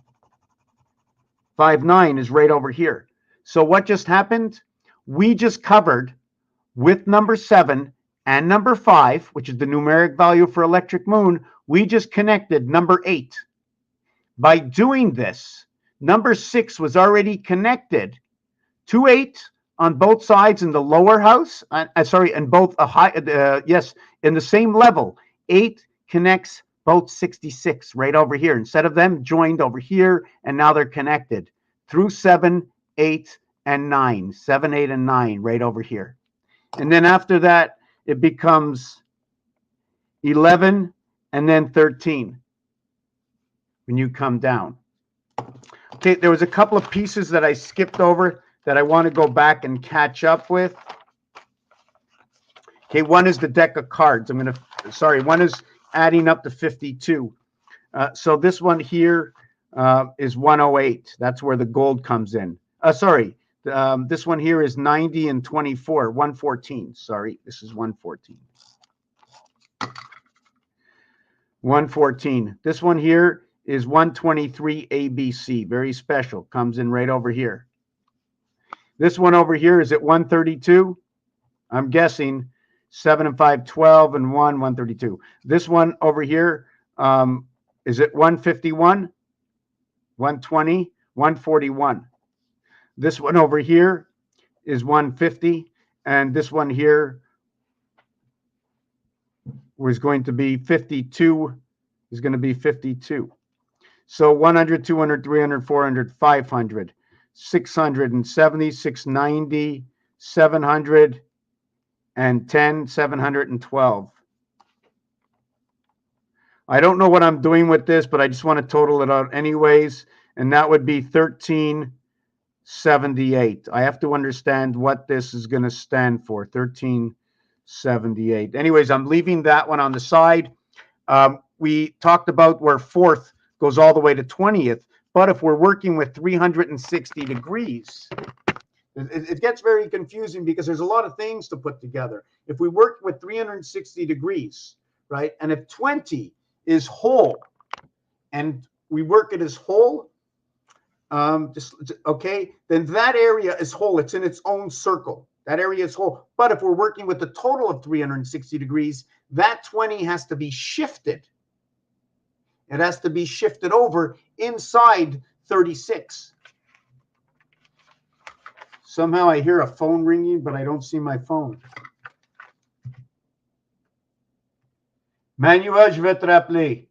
5, 9, is right over here. So what just happened? We just covered with number 7 and number 5, which is the numeric value for electric moon, we just connected number 8. By doing this, number 6 was already connected to 8 on both sides in the lower house. In both in the same level. 8 connects both 66 right over here. Instead of them joined over here, and now they're connected through 7, 8, and 9. 7, 8, and 9 right over here. And then after that, it becomes 11 and then 13 when you come down. Okay, there was a couple of pieces that I skipped over that I want to go back and catch up with. Okay, one is the deck of cards. One is adding up to 52. So this one here is 108. That's where the gold comes in. This one here is 90 and 24, 114. Sorry, this is 114. 114. This one here is 123 ABC. Very special. Comes in right over here. This one over here is at 132. I'm guessing 7 and 5, 12 and 1, 132. This one over here is at 151, 120, 141. This one over here is 150, and this one here was going to be 52, is going to be 52. So 100, 200, 300, 400, 500, 670, 690, 710, 712. I don't know what I'm doing with this, but I just want to total it out anyways, and that would be 1378. I have to understand what this is going to stand for, 1378. Anyways, I'm leaving that one on the side. We talked about where 4th goes all the way to 20th, but if we're working with 360 degrees, it gets very confusing because there's a lot of things to put together. If we work with 360 degrees, right, and if 20 is whole, and we work it as whole, Okay, then that area is whole. It's in its own circle. That area is whole. But if we're working with a total of 360 degrees, that 20 has to be shifted. It has to be shifted over inside 36. Somehow I hear a phone ringing, but I don't see my phone. Manuel, je vais te rappeler.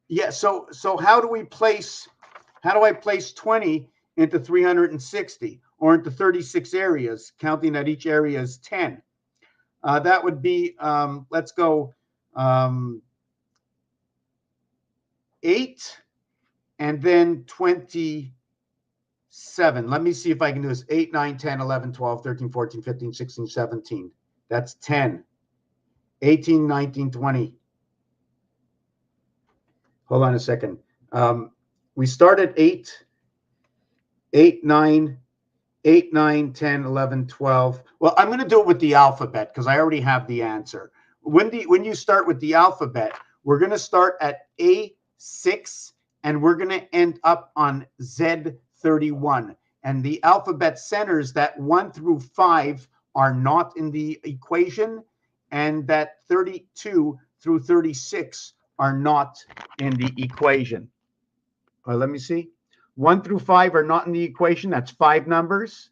Yeah, so how do I place 20 into 360 or into 36 areas, counting that each area is 10? That would be, let's go 8 and then 27. Let me see if I can do this. 8, 9, 10, 11, 12, 13, 14, 15, 16, 17. That's 10. 18, 19, 20. Hold on a second. We start at 8, 9, 10, 11, 12. Well, I'm going to do it with the alphabet because I already have the answer. When you start with the alphabet, we're going to start at A6 and we're going to end up on Z31. And the alphabet centers that 1 through 5 are not in the equation, and that 32 through 36 are not in the equation. Let me see. 1 through 5 are not in the equation. That's 5 numbers.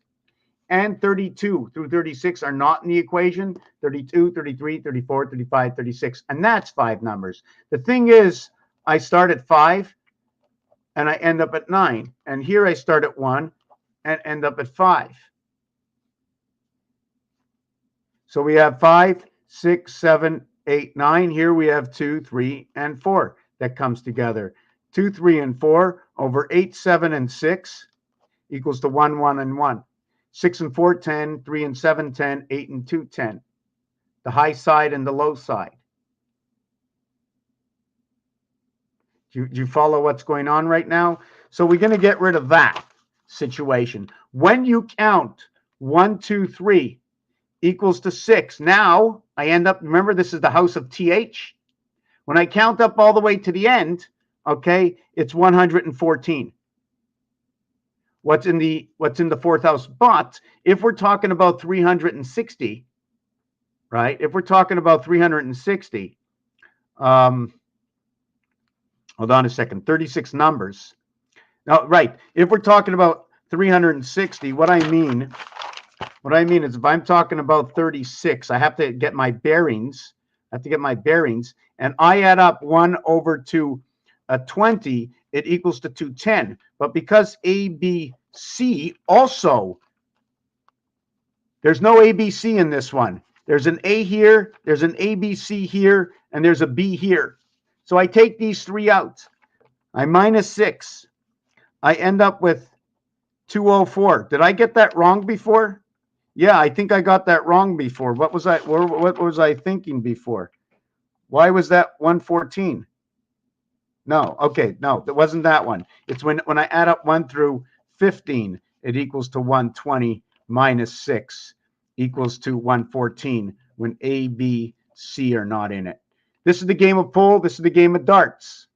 And 32 through 36 are not in the equation. 32, 33, 34, 35, 36. And that's 5 numbers. The thing is, I start at 5 and I end up at 9. And here I start at 1 and end up at 5. So we have 5, 6, 7, 8, 9. Here we have 2, 3, and 4 that comes together. 2, 3, and 4 over 8, 7, and 6 equals to 1, 1, and 1. 6 and 4, 10. 3 and 7, 10. 8 and 2, 10. The high side and the low side. Do you follow what's going on right now? So we're going to get rid of that situation. When you count 1, 2, 3 equals to 6, now I end up, remember this is the house of TH. When I count up all the way to the end, okay, it's 114. What's in the fourth house? But if we're talking about 360, right? If we're talking about 360, hold on a second, 36 numbers. Now, right, if we're talking about 360, what I mean is if I'm talking about 36, I have to get my bearings. And I add up 1 over to 20, it equals to 210. But because A, B, C also, there's no A, B, C in this one. There's an A here, there's an A, B, C here, and there's a B here. So I take these 3 out. I minus 6. I end up with 204. Did I get that wrong before? Yeah, I think I got that wrong before. What was I thinking before? Why was that 114? No, okay, no, that wasn't that one. It's when I add up 1 through 15, it equals to 120 minus 6 equals to 114 when A, B, C are not in it. This is the game of pool. This is the game of darts.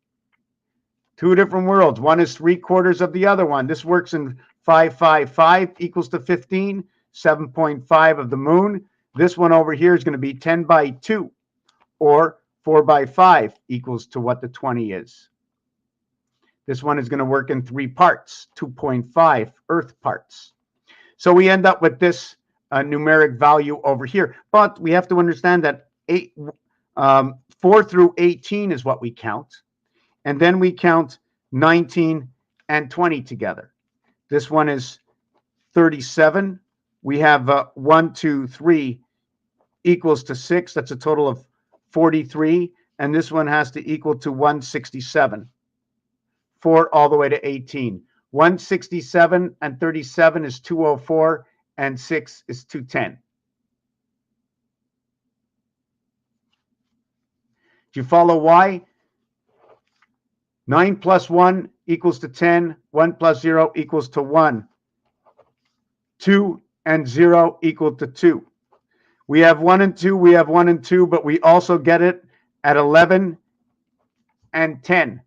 2 different worlds. One is 3/4 of the other one. This works in 5, 5, 5 equals to 15, 7.5 of the moon. This one over here is going to be 10 by 2, or 4 by 5 equals to what the 20 is. This one is going to work in 3 parts, 2.5 Earth parts. So we end up with this numeric value over here. But we have to understand that 4 through 18 is what we count. And then we count 19 and 20 together. This one is 37. We have 1, 2, 3 equals to 6. That's a total of 43. And this one has to equal to 167. 4 all the way to 18. 167 and 37 is 204, and 6 is 210. Do you follow why? 9 plus 1 equals to 10. 1 plus 0 equals to 1. 2 and 0 equal to 2. We have 1 and 2. We have 1 and 2, but we also get it at 11 and 10.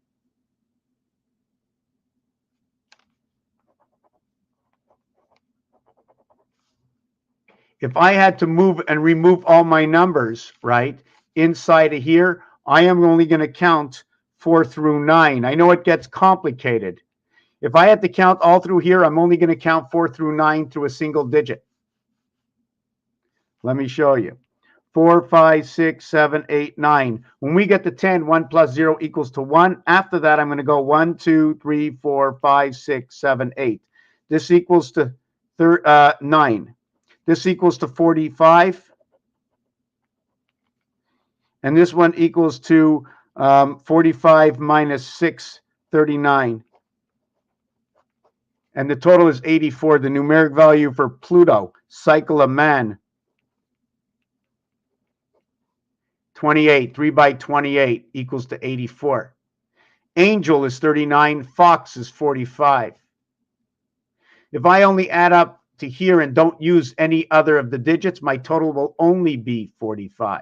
If I had to move and remove all my numbers, right, inside of here, I am only going to count 4 through 9. I know it gets complicated. If I had to count all through here, I'm only going to count 4 through 9 through a single digit. Let me show you. 4, 5, 6, 7, 8, 9. When we get to 10, 1 plus 0 equals to 1. After that, I'm going to go 1, 2, 3, 4, 5, 6, 7, 8. This equals to 9. This equals to 45. And this one equals to 45 minus 6, 39. And the total is 84. The numeric value for Pluto, cycle of man, 28. 3 by 28 equals to 84. Angel is 39. Fox is 45. If I only add up to here and don't use any other of the digits, my total will only be 45.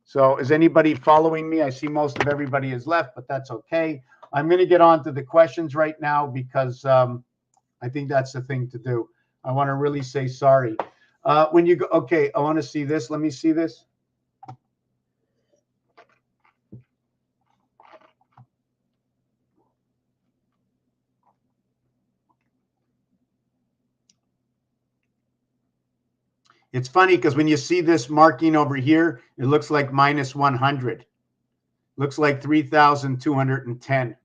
So is anybody following me? I see most of everybody is left, but that's okay. I'm going to get on to the questions right now because I think that's the thing to do. I want to really say sorry. When you go, okay, I want to see this. Let me see this. It's funny because when you see this marking over here, it looks like minus 100. Looks like 3,210.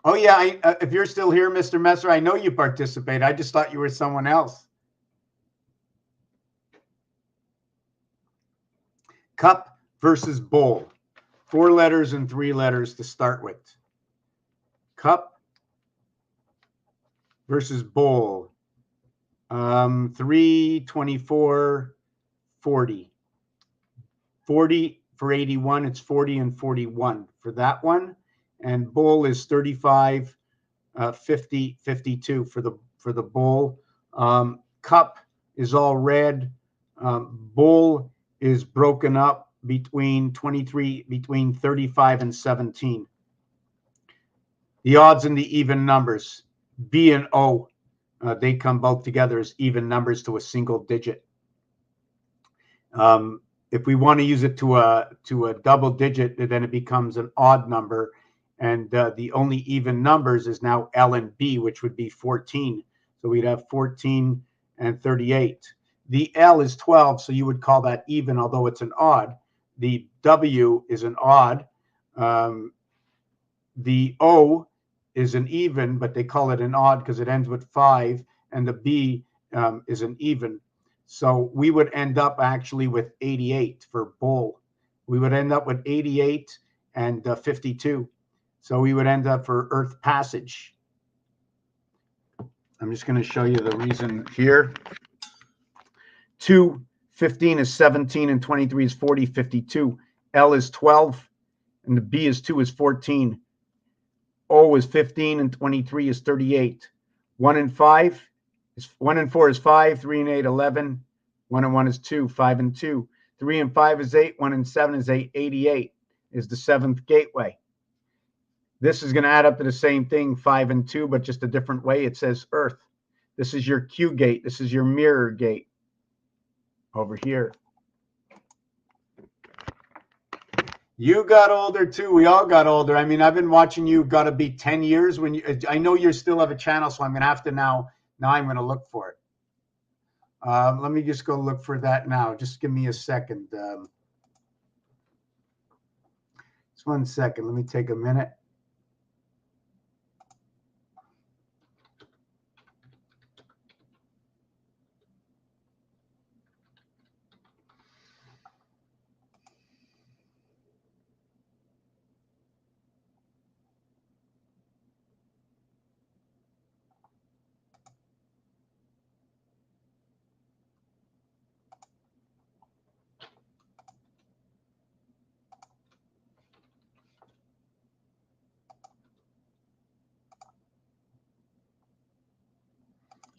Oh, yeah. If you're still here, Mr. Messer, I know you participate. I just thought you were someone else. Cup versus bowl. 4 letters and 3 letters to start with. Cup versus bowl. 3, 24, 40. 40 for 81. It's 40 and 41 for that one. And bowl is 35, 50, 52 for the bowl. Cup is all red. Bowl is broken up between 35 and 17. The odds and the even numbers, B and O, they come both together as even numbers to a single digit. If we want to use it to a double digit, then it becomes an odd number. And the only even numbers is now L and B, which would be 14. So we'd have 14 and 38. The L is 12, so you would call that even, although it's an odd. The W is an odd. The O is an even, but they call it an odd because it ends with 5. And the B is an even. So we would end up actually with 88 for bowl. We would end up with 88 and 52. So we would end up for Earth passage. I'm just going to show you the reason here. 2, 15 is 17, and 23 is 40, 52. L is 12, and the B is 2 is 14. O is 15, and 23 is 38. 1 and 4 is 5, 3 and 8, 11. 1 and 1 is 2, 5 and 2. 3 and 5 is 8, 1 and 7 is 8. 88 is the 7th gateway. This is going to add up to the same thing, 5 and 2, but just a different way. It says Earth. This is your Q gate. This is your mirror gate over here. You got older too. We all got older. I mean, I've been watching you. Got to be 10 years when you. I know you still have a channel, so I'm going to have to now. Now I'm going to look for it. Let me just go look for that now. Just give me a second. Just 1 second. Let me take a minute.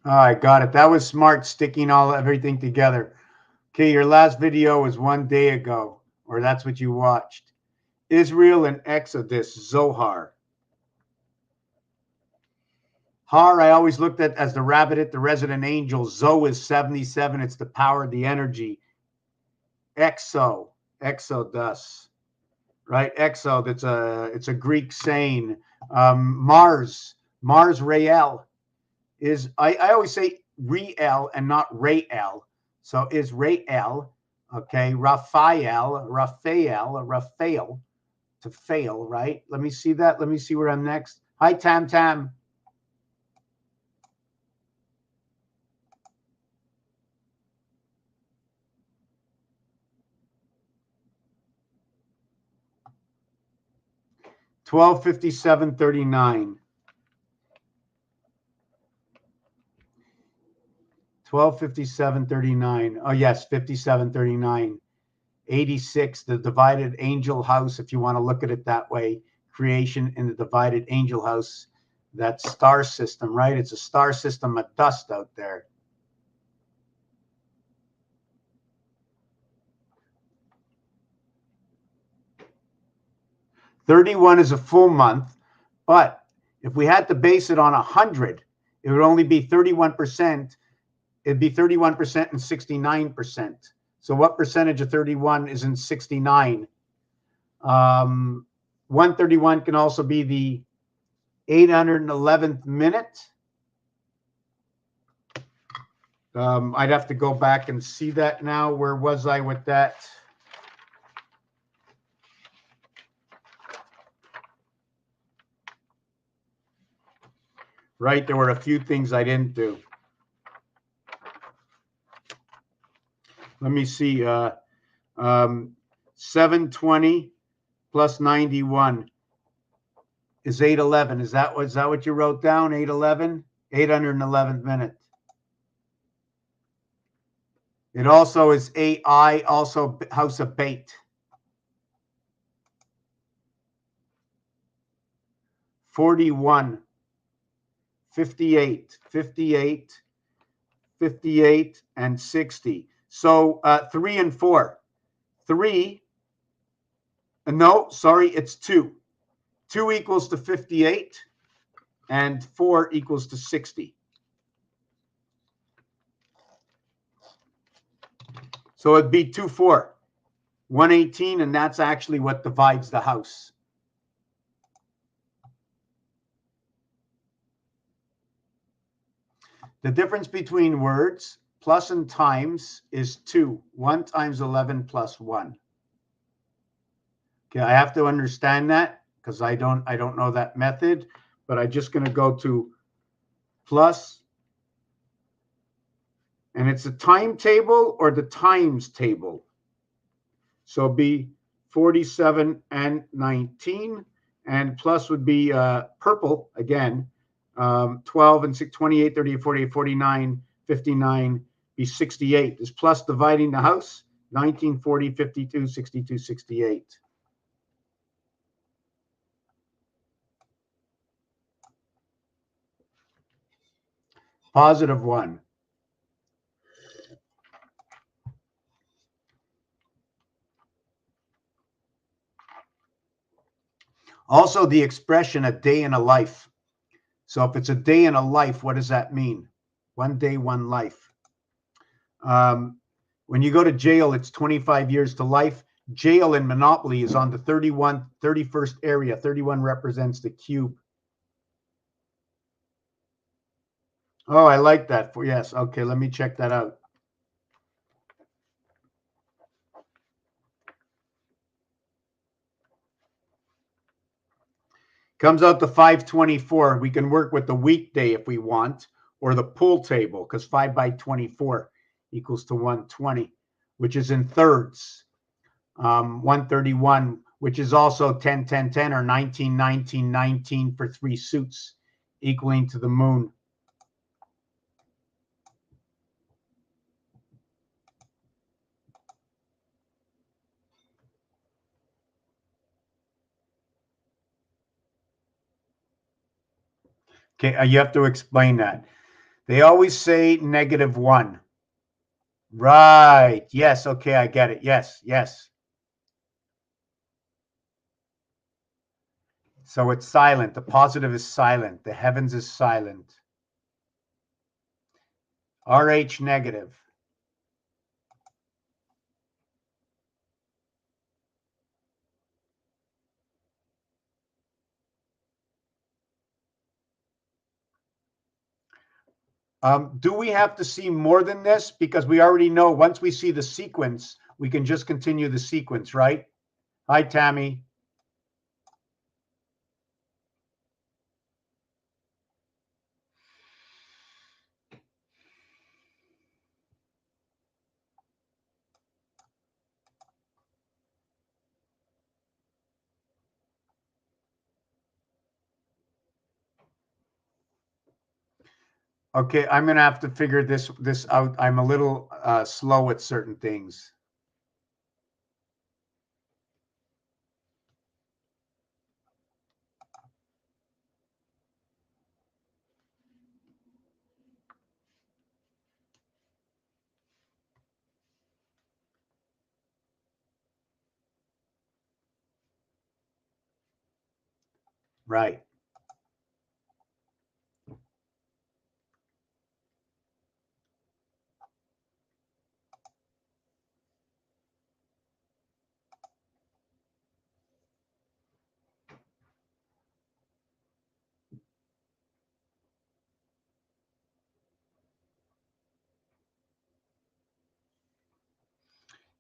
Oh, I got it. That was smart, sticking everything together. Okay, your last video was 1 day ago, or that's what you watched. Israel and Exodus, Zohar. Har, I always looked at as the rabbit, the resident angel. Zo is 77. It's the power, the energy. Exodus, right? It's a Greek saying. Mars Rael is, I always say Riel and not Rael. So Israel, okay, Raphael, to fail, right? Let me see that. Let me see where I'm next. Hi, Tam Tam. $12.57.39. 12:57:39. Oh yes, 57:39. 86, the divided angel house, if you want to look at it that way. Creation in the divided angel house. That star system, right? It's a star system of dust out there. $31 is a full month, but if we had to base it on 100, it would only be 31%. It'd be 31% and 69%. So what percentage of 31 is in 69? 131 can also be the 811th minute. I'd have to go back and see that now. Where was I with that? Right, there were a few things I didn't do. Let me see. 720 plus 91 is 811. Is that what you wrote down? 811? 811th minute. It also is AI, also House of Bait. 41, 58, 58, 58, and 60. So 3 and 4. 3, no, sorry, it's 2. 2 equals to 58, and 4 equals to 60. So it'd be 2, 4, 118, and that's actually what divides the house. The difference between words, plus and times, is 2. 1 times 11 plus 1. Okay, I have to understand that because I don't know that method, but I'm just going to go to plus, and it's a timetable or the times table. So it'd be 47 and 19, and plus would be purple again. 12 and 6, 28, 38, 48, 49, 59, be 68. Is plus dividing the house? 19, 40, 52, 62, 68. Positive 1. Also, the expression a day in a life. So if it's a day in a life, what does that mean? 1 day, 1 life. When you go to jail, it's 25 years to life. Jail in Monopoly is on the 31st area. 31 represents the cube. Oh, I like that. Yes. Okay, let me check that out. Comes out to 524. We can work with the weekday if we want, or the pool table, because 5 by 24 equals to 120, which is in thirds. 131, which is also 10, 10, 10, or 19, 19, 19 for 3 suits, equaling to the moon. Okay, you have to explain that. They always say -1. Right. Yes. Okay. I get it. Yes. Yes. So it's silent. The positive is silent. The heavens is silent. RH negative. Do we have to see more than this? Because we already know once we see the sequence, we can just continue the sequence, right? Hi, Tammy. Okay, I'm gonna have to figure this out. I'm a little slow at certain things. Right.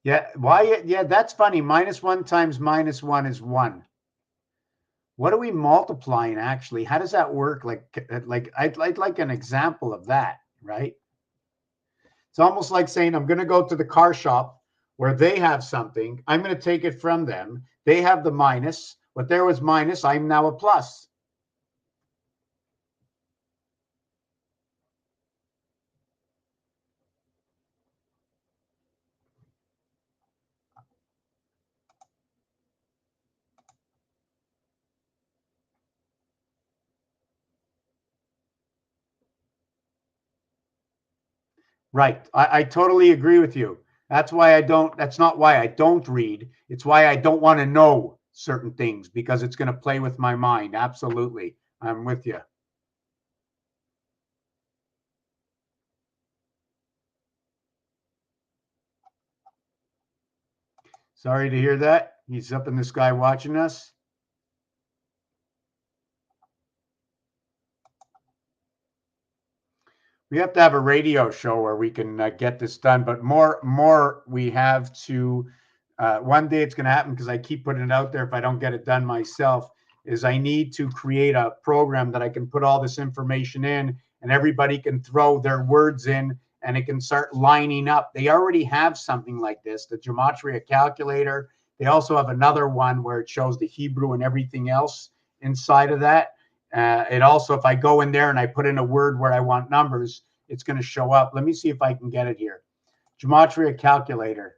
Yeah. Why? Yeah, that's funny. -1 times -1 is 1. What are we multiplying actually? How does that work? Like I'd like an example of that, right? It's almost like saying I'm going to go to the car shop where they have something. I'm going to take it from them. They have the minus. What there was minus, I'm now a plus. Right. I totally agree with you. That's why I don't, that's not why I don't read. It's why I don't want to know certain things because it's going to play with my mind. Absolutely. I'm with you. Sorry to hear that. He's up in the sky watching us. We have to have a radio show where we can get this done, but more we have to one day it's going to happen because I keep putting it out there. If I don't get it done myself, is I need to create a program that I can put all this information in and everybody can throw their words in and it can start lining up. They already have something like this, the gematria calculator. They also have another one where it shows the Hebrew and everything else inside of that. It also, if I go in there and I put in a word where I want numbers, it's going to show up. Let me see if I can get it here. Gematria calculator.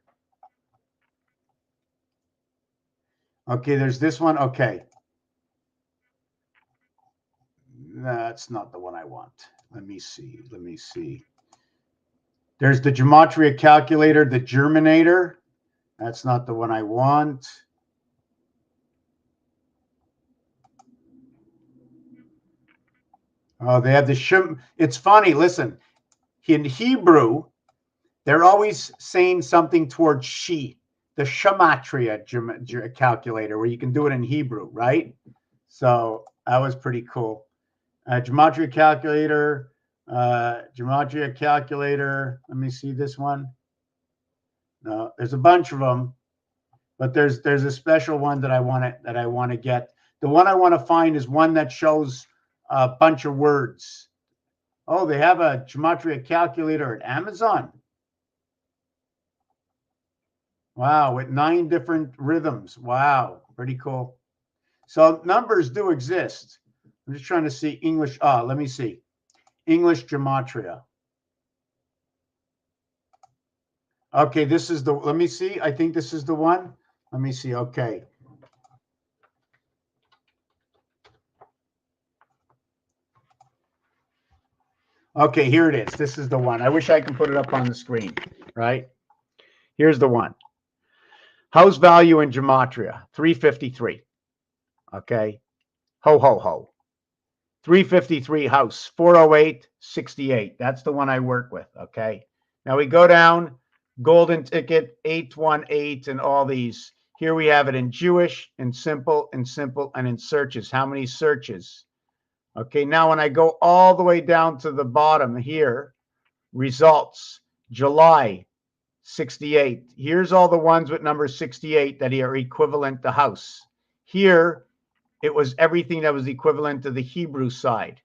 Okay, there's this one. Okay. That's not the one I want. Let me see. Let me see. There's the gematria calculator, the germinator. That's not the one I want. Oh, they have the shim. It's funny. Listen, in Hebrew, they're always saying something towards she, the gematria calculator, where you can do it in Hebrew, right? So that was pretty cool. Gematria calculator, gematria calculator. Let me see this one. No, there's a bunch of them, but there's a special one that I want to get. The one I want to find is one that shows a bunch of words. Oh, they have a gematria calculator at Amazon. Wow, with 9 different rhythms. Wow, pretty cool. So numbers do exist. I'm just trying to see English. Let me see. English gematria. Okay, this is the, let me see. I think this is the one. Let me see. Okay. Okay, here it is. This is the one. I wish I could put it up on the screen, right? Here's the one. House value in gematria, 353. Okay. Ho, ho, ho. 353 house, 408, 68. That's the one I work with, okay? Now we go down, golden ticket, 818, and all these. Here we have it in Jewish, in simple, and in searches. How many searches? Okay, now when I go all the way down to the bottom here, results, July, 68. Here's all the ones with number 68 that are equivalent to house. Here, it was everything that was equivalent to the Hebrew side,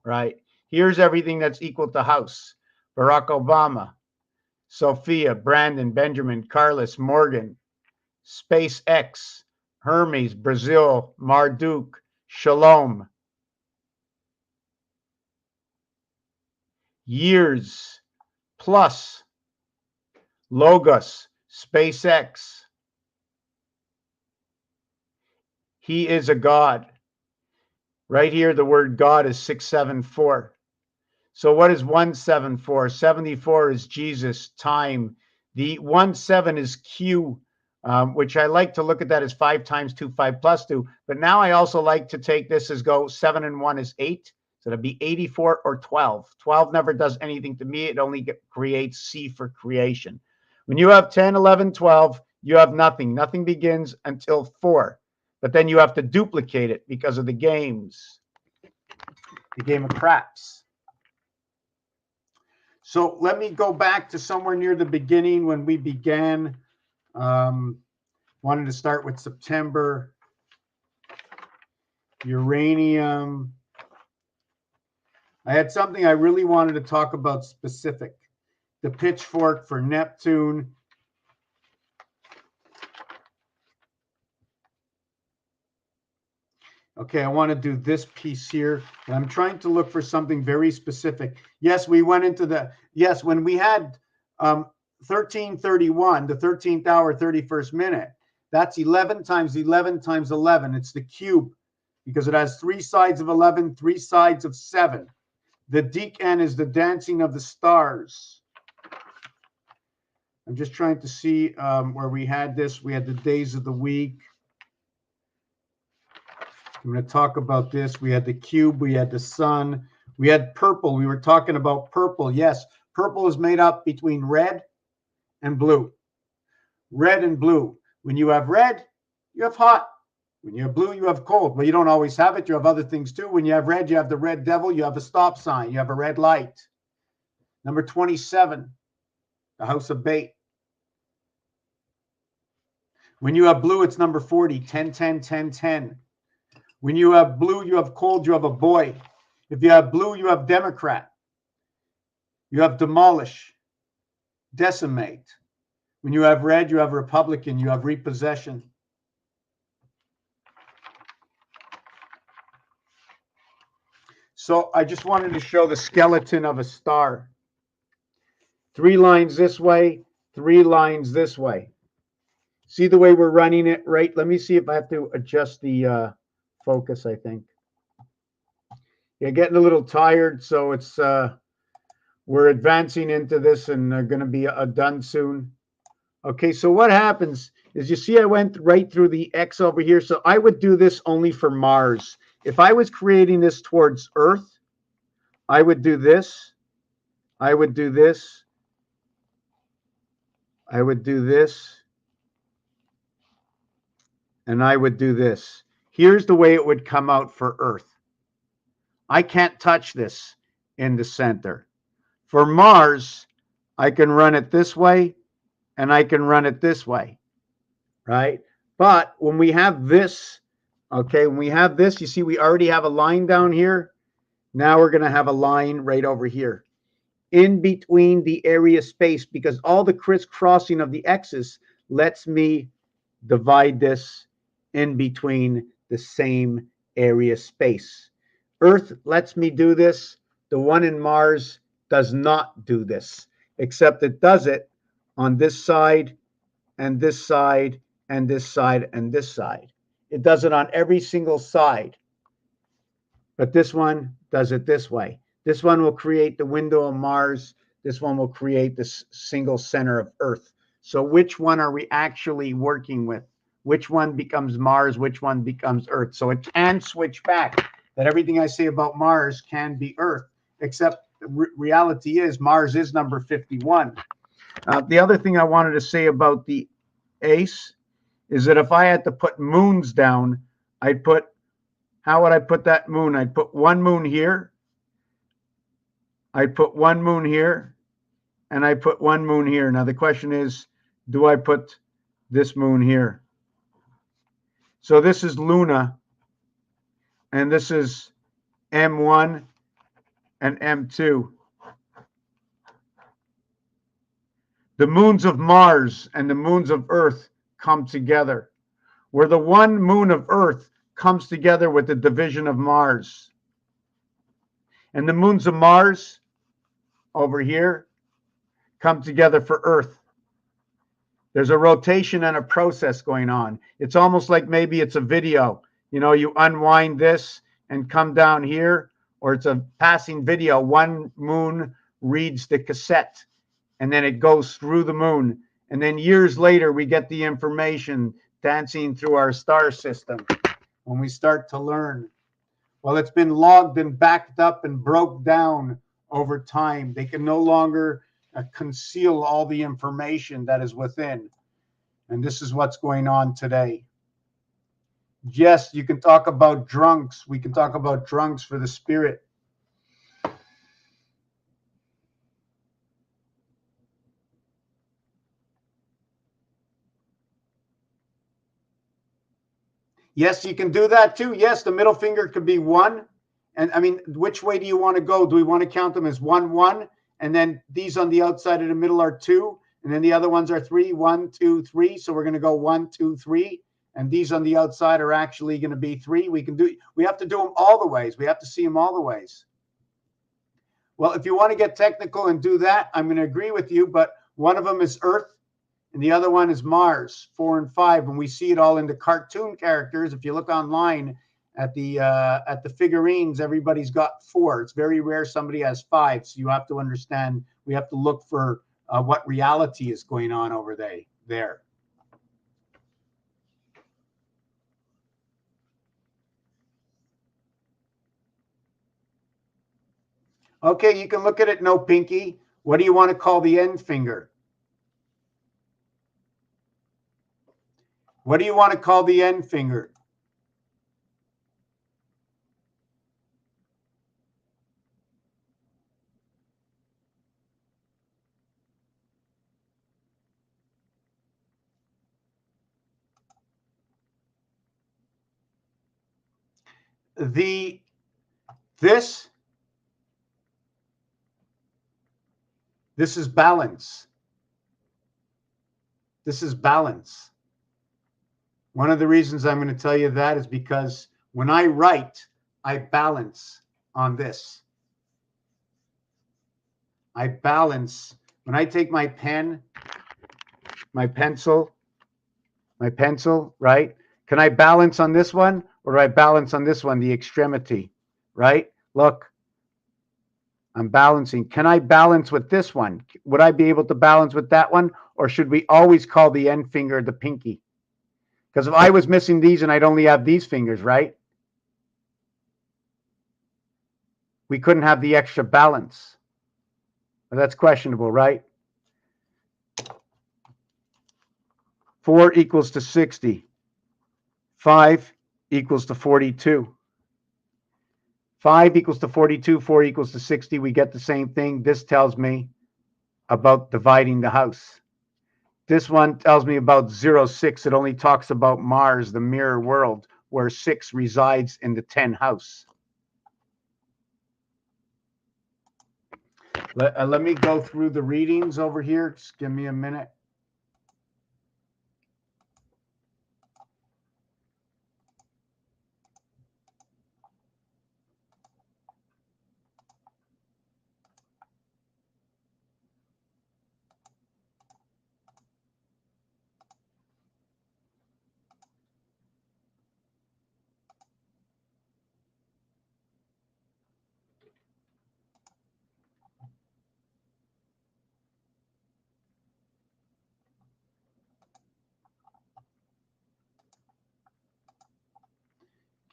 right? Here's everything that's equal to house. Barack Obama, Sophia, Brandon, Benjamin, Carlos, Morgan, SpaceX, Hermes, Brazil, Marduk, Shalom. Years, plus, Logos, SpaceX. He is a God. Right here, the word God is 674. So what is 174? 74 is Jesus, time. The 17 is Q, which I like to look at that as 5 times 2, 5 plus 2. But now I also like to take this as go 7 and 1 is 8. So that'd be 84 or 12. 12 never does anything to me. It only creates C for creation. When you have 10, 11, 12, you have nothing. Nothing begins until 4. But then you have to duplicate it because of the games. The game of craps. So let me go back to somewhere near the beginning when we began. Wanted to start with September. Uranium. I had something I really wanted to talk about specific. The pitchfork for Neptune. Okay, I want to do this piece here. And I'm trying to look for something very specific. Yes, we went into the, yes, when we had 1331, the 13th hour, 31st minute, that's 11 times 11 times 11. It's the cube because it has 3 sides of 11, 3 sides of 7. The decan is the dancing of the stars. I'm just trying to see where we had this. We had the days of the week. I'm going to talk about this. We had the cube. We had the sun. We had purple. We were talking about purple. Yes, purple is made up between red and blue. Red and blue. When you have red, you have hot. When you have blue, you have cold. But you don't always have it. You have other things too. When you have red, you have the red devil. You have a stop sign. You have a red light. Number 27, the house of bait. When you have blue, it's number 40, 10, 10, 10, 10. When you have blue, you have cold, you have a boy. If you have blue, you have Democrat. You have demolish, decimate. When you have red, you have Republican, you have repossession. So I just wanted to show the skeleton of a star. 3 lines this way, 3 lines this way. See the way we're running it, right? Let me see if I have to adjust the focus, I think. Yeah, getting a little tired, so it's we're advancing into this and going to be done soon. Okay, so what happens is you see I went right through the X over here, so I would do this only for Mars. If I was creating this towards Earth, I would do this, I would do this, I would do this, and I would do this. Here's the way it would come out for Earth. I can't touch this in the center. For Mars, I can run it this way, and I can run it this way, right? But when we have this, okay, when we have this, you see we already have a line down here. Now we're going to have a line right over here in between the area space because all the crisscrossing of the X's lets me divide this in between the same area space. Earth lets me do this. The one in Mars does not do this, except it does it on this side and this side and this side and this side. It does it on every single side. But this one does it this way. This one will create the window of Mars. This one will create this single center of Earth. So which one are we actually working with? Which one becomes Mars? Which one becomes Earth? So it can switch back. That everything I say about Mars can be Earth, except reality is Mars is number 51. The other thing I wanted to say about the ACE is that if I had to put moons down, I'd put, how would I put that moon? I'd put one moon here, I'd put one moon here, and I put one moon here. Now the question is, do I put this moon here? So this is Luna, and this is M1 and M2. The moons of Mars and the moons of Earth come together, where the one moon of Earth comes together with the division of Mars. And the moons of Mars over here come together for Earth. There's a rotation and a process going on. It's almost like maybe it's a video. You know, you unwind this and come down here, or it's a passing video. One moon reads the cassette, and then it goes through the moon. And then years later, we get the information dancing through our star system when we start to learn. Well, it's been logged and backed up and broke down over time. They can no longer conceal all the information that is within. And this is what's going on today. Yes, you can talk about drunks. We can talk about drunks for the spirit. Yes, you can do that too. Yes, the middle finger could be one. And I mean, which way do you want to go? Do we want to count them as 1, 1? And then these on the outside of the middle are 2. And then the other ones are 3, 1, 2, 3. So we're going to go 1, 2, 3. And these on the outside are actually going to be 3. We have to do them all the ways. We have to see them all the ways. Well, if you want to get technical and do that, I'm going to agree with you. But one of them is Earth, and the other one is Mars, 4 and 5. And we see it all in the cartoon characters. If you look online at the figurines, everybody's got 4. It's very rare somebody has 5. So you have to understand, we have to look for what reality is going on over there. Okay, you can look at it, no pinky. What do you want to call the end finger? What do you want to call the end finger? This is balance. This is balance. One of the reasons I'm going to tell you that is because when I write, I balance on this. I balance. When I take my pen, my pencil, right? Can I balance on this one, or do I balance on this one, the extremity, right? Look, I'm balancing. Can I balance with this one? Would I be able to balance with that one, or should we always call the end finger the pinky? Because if I was missing these and I'd only have these fingers, right? We couldn't have the extra balance. That's questionable, right? 4 equals to 60. 5 equals to 42. 5 equals to 42. 4 equals to 60. We get the same thing. This tells me about dividing the house. This one tells me about 06. It only talks about Mars, the mirror world, where 6 resides in the 10 house. Let me go through the readings over here. Just give me a minute.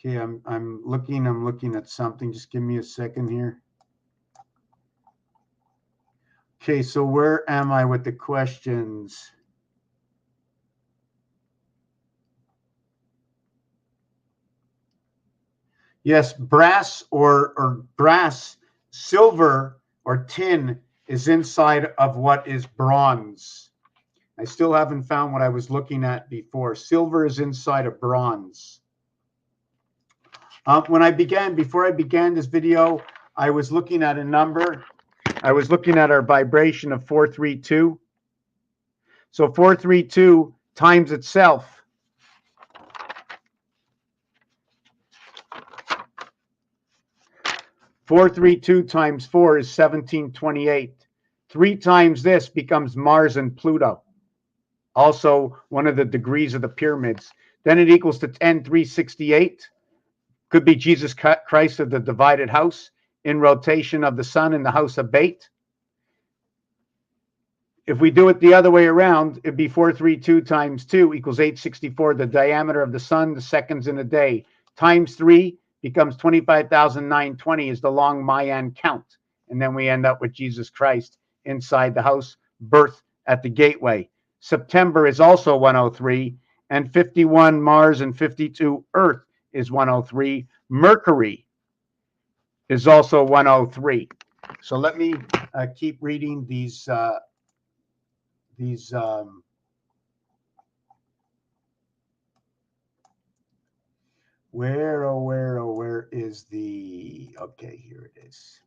Okay, I'm looking at something. Just give me a second here. Okay, so where am I with the questions? Yes, brass or brass, silver or tin is inside of what is bronze. I still haven't found what I was looking at before. Silver is inside of bronze. Before I began this video, I was looking at a number. I was looking at our vibration of 432. So 432 times itself. 432 times 4 is 1728. 3 times this becomes Mars and Pluto. Also one of the degrees of the pyramids. Then it equals to 10,368. Could be Jesus Christ of the divided house in rotation of the sun in the house of Bait. If we do it the other way around, it'd be 432 times 2 equals 864, the diameter of the sun, the seconds in a day, times 3 becomes 25,920 is the long Mayan count. And then we end up with Jesus Christ inside the house, birth at the gateway. September is also 103, and 51 Mars and 52 Earth is 103. Mercury is also 103. So let me keep reading these where is the, okay, here it is.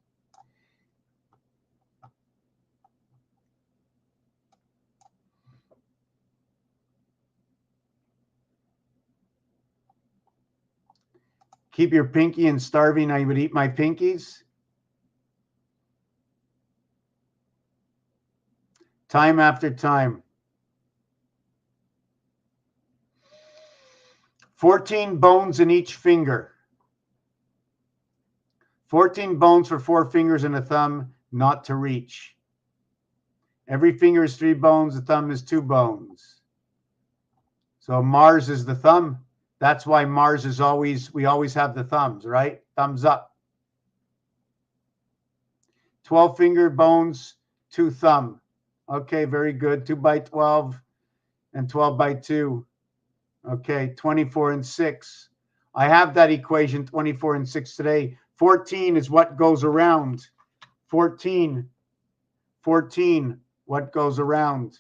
Keep your pinky and starving, I would eat my pinkies. Time after time. 14 bones in each finger. 14 bones for 4 fingers and a thumb, not to reach. Every finger is 3 bones, the thumb is 2 bones. So Mars is the thumb. That's why Mars is always, we always have the thumbs, right? Thumbs up. 12 finger bones, 2 thumb. Okay, very good. 2 by 12 and 12 by 2. Okay, 24 and 6. I have that equation, 24 and 6 today. 14 is what goes around. 14, what goes around.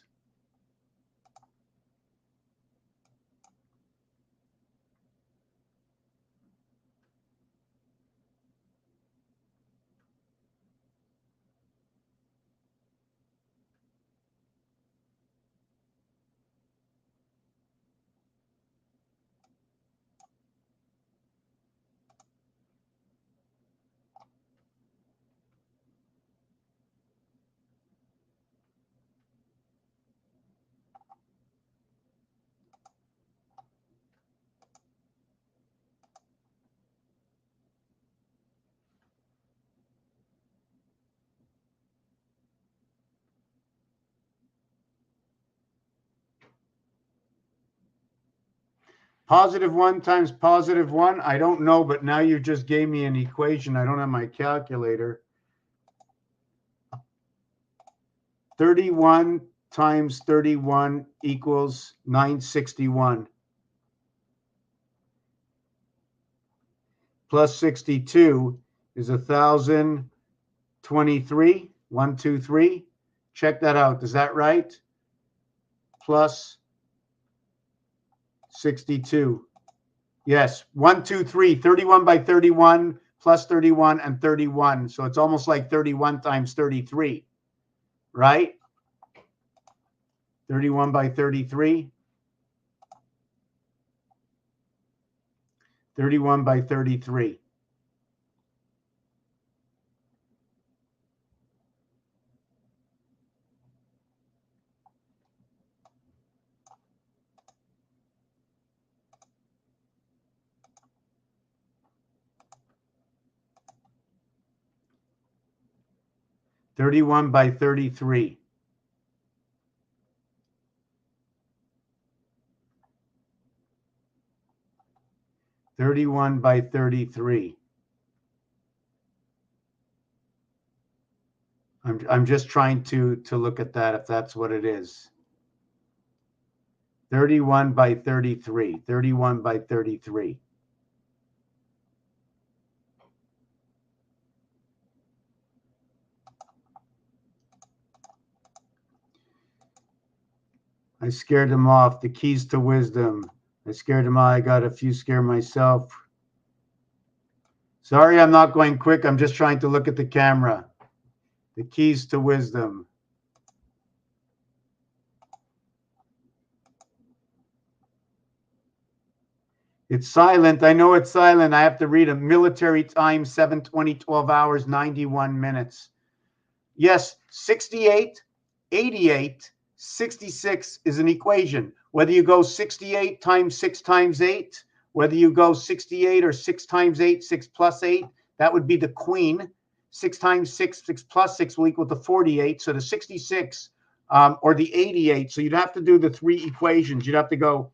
+1 times +1, I don't know, but now you just gave me an equation. I don't have my calculator. 31 times 31 equals 961. Plus 62 is 1,023. 1, 2, 3. Check that out. Is that right? Plus 62. Yes. 1, 2, 3. 31 by 31 plus 31 and 31. So it's almost like 31 times 33. Right? 31 by 33. 31 by 33. by 33. 31 31 by 33. I'm just trying to look at that, if that's what it is. 31 by 33. 31 by 33. I scared them off. The keys to wisdom. I scared them off. I got a few scared myself. Sorry, I'm not going quick. I'm just trying to look at the camera. The keys to wisdom. It's silent. I know it's silent. I have to read a military time, 7:20, 12 hours, 91 minutes. Yes, 68, 88, 66 is an equation. Whether you go 68 times 6 times 8, whether you go 68 or 6 times 8, 6 plus 8, that would be the queen. 6 times 6, 6 plus 6 will equal to 48. So the 66 or the 88. So you'd have to do the three equations. You'd have to go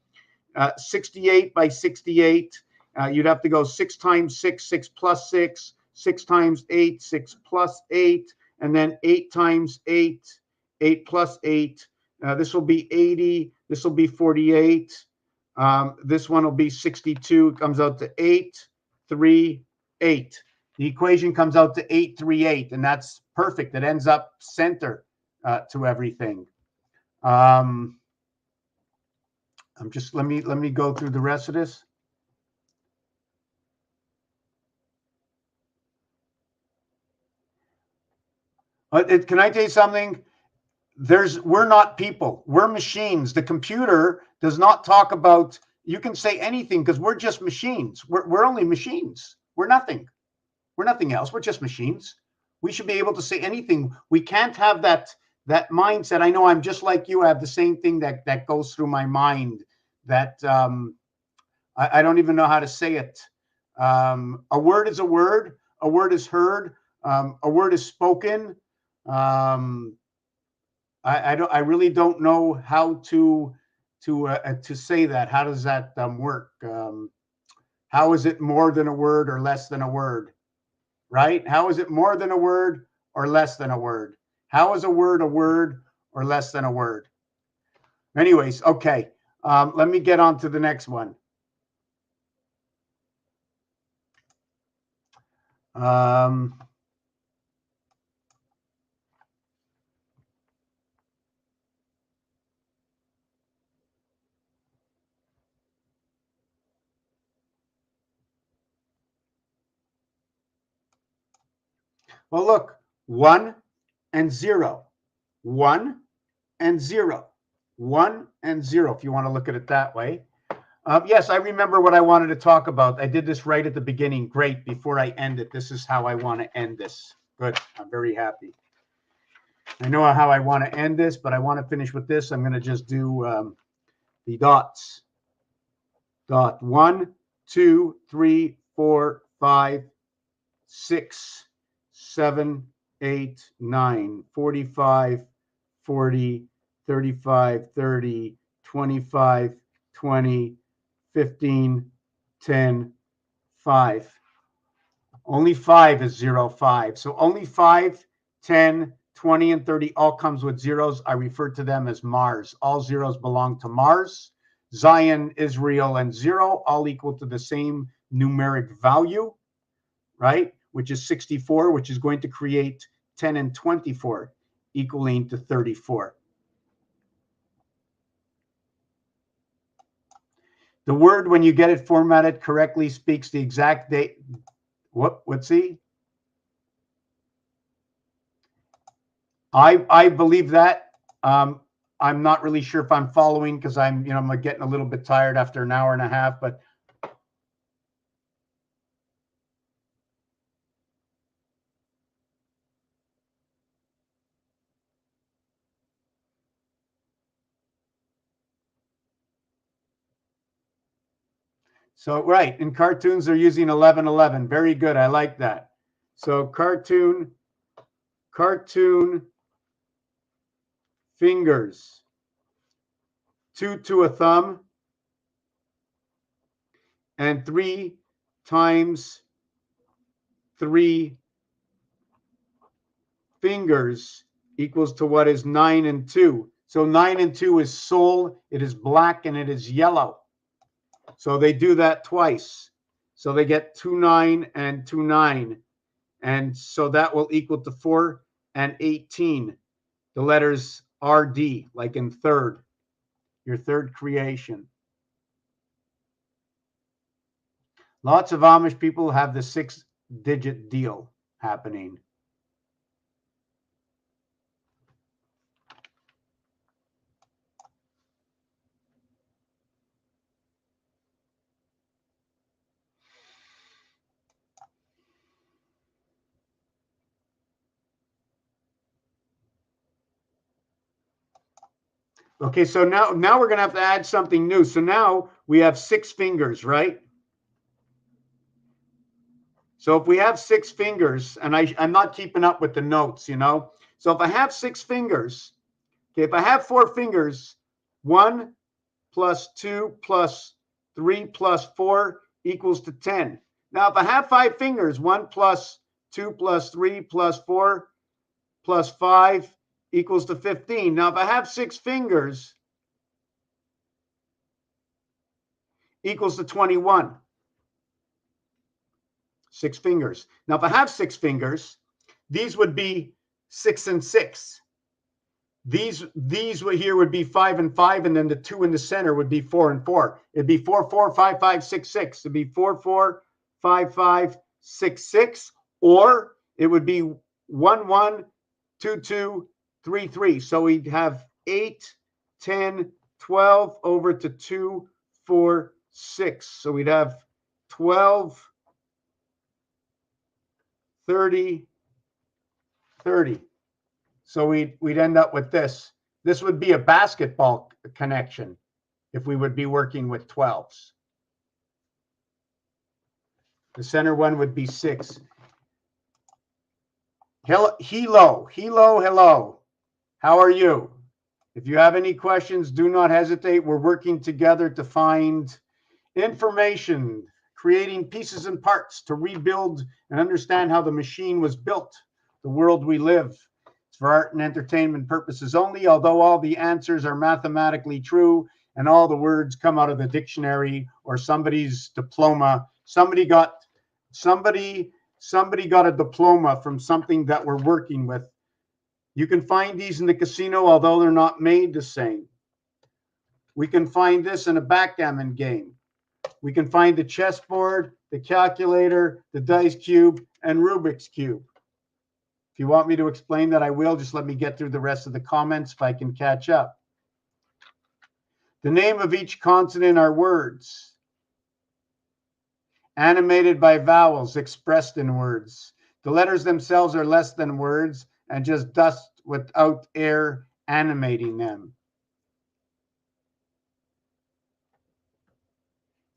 68 by 68. You'd have to go 6 times 6, 6 plus 6, 6 times 8, 6 plus 8, and then 8 times 8, 8 plus 8. This will be 80. This will be 48. This one will be 62. It comes out to 8, 3, 8. The equation comes out to 8, 3, 8, and that's perfect. It ends up center to everything. I'm just let me go through the rest of this. Can I tell you something? We're not people. We're machines. The computer does not talk about. You can say anything because we're just machines. We're only machines. We're nothing. We're nothing else. We're just machines. We should be able to say anything. We can't have that mindset. I know I'm just like you. I have the same thing that goes through my mind. That I don't even know how to say it. A word is a word. A word is heard. A word is spoken. I really don't know how to say that. How does that work? How is it more than a word or less than a word? Right? How is it more than a word or less than a word? How is a word or less than a word? Anyways, okay. Let me get on to the next one. Well, look, 1 and 0. 1 and 0. 1 and 0, if you want to look at it that way. Yes, I remember what I wanted to talk about. I did this right at the beginning. Great. Before I end it, this is how I want to end this. Good. I'm very happy. I know how I want to end this, but I want to finish with this. I'm going to just do the dots. Dot 1, 2, 3, 4, 5, 6, 7, 8, 9, 45, 40, 35, 30, 25, 20, 15, 10, 5. Only 5 is 0, 5. So only 5, 10, 20, and 30 all comes with zeros. I refer to them as Mars. All zeros belong to Mars. Zion, Israel, and 0 all equal to the same numeric value, right? Which is 64, which is going to create 10 and 24, equaling to 34. The word, when you get it formatted correctly, speaks the exact date. What's he? I believe that. I'm not really sure if I'm following because I'm getting a little bit tired after an hour and a half, but so right, in cartoons they're using 1111. Very good. I like that. So cartoon fingers. 2 to a thumb and 3 times 3 fingers equals to what is 9 and 2. So 9 and 2 is Sol, it is black, and it is yellow. So they do that twice. So they get 2, 9 and 2, 9. And so that will equal to 4 and 18. The letters RD, like in third, your third creation. Lots of Amish people have the 6-digit deal happening. Okay, so now we're going to have to add something new. So now we have 6 fingers, right? So if we have 6 fingers, and I'm not keeping up with the notes, you know. So if I have 6 fingers, okay, if I have 4 fingers, 1 plus 2 plus 3 plus 4 equals to 10. Now, if I have 5 fingers, 1 plus 2 plus 3 plus 4 plus 5 equals to 15. Now, if I have 6 fingers, equals to 21. 6 fingers. Now, if I have 6 fingers, these would be 6 and 6. These here would be 5 and 5, and then the 2 in the center would be 4 and 4. It'd be 4, 4, 5, 5, 6, 6. It'd be 4, 4, 5, 5, 6, 6, or it would be 1, 1, 2, 2, 3, 3. So we'd have 8, 10, 12 over to 2, 4, 6. So we'd have 12, 30, 30. So we'd end up with this. This would be a basketball connection if we would be working with 12s. The center one would be 6. Hello. How are you? If you have any questions, do not hesitate. We're working together to find information, creating pieces and parts to rebuild and understand how the machine was built, the world we live. It's for art and entertainment purposes only, although all the answers are mathematically true and all the words come out of the dictionary or somebody's diploma. Somebody got a diploma from something that we're working with. You can find these in the casino, although they're not made the same. We can find this in a backgammon game. We can find the chessboard, the calculator, the dice cube, and Rubik's Cube. If you want me to explain that, I will. Just let me get through the rest of the comments if I can catch up. The name of each consonant are words, animated by vowels expressed in words. The letters themselves are less than words and just dust without air animating them.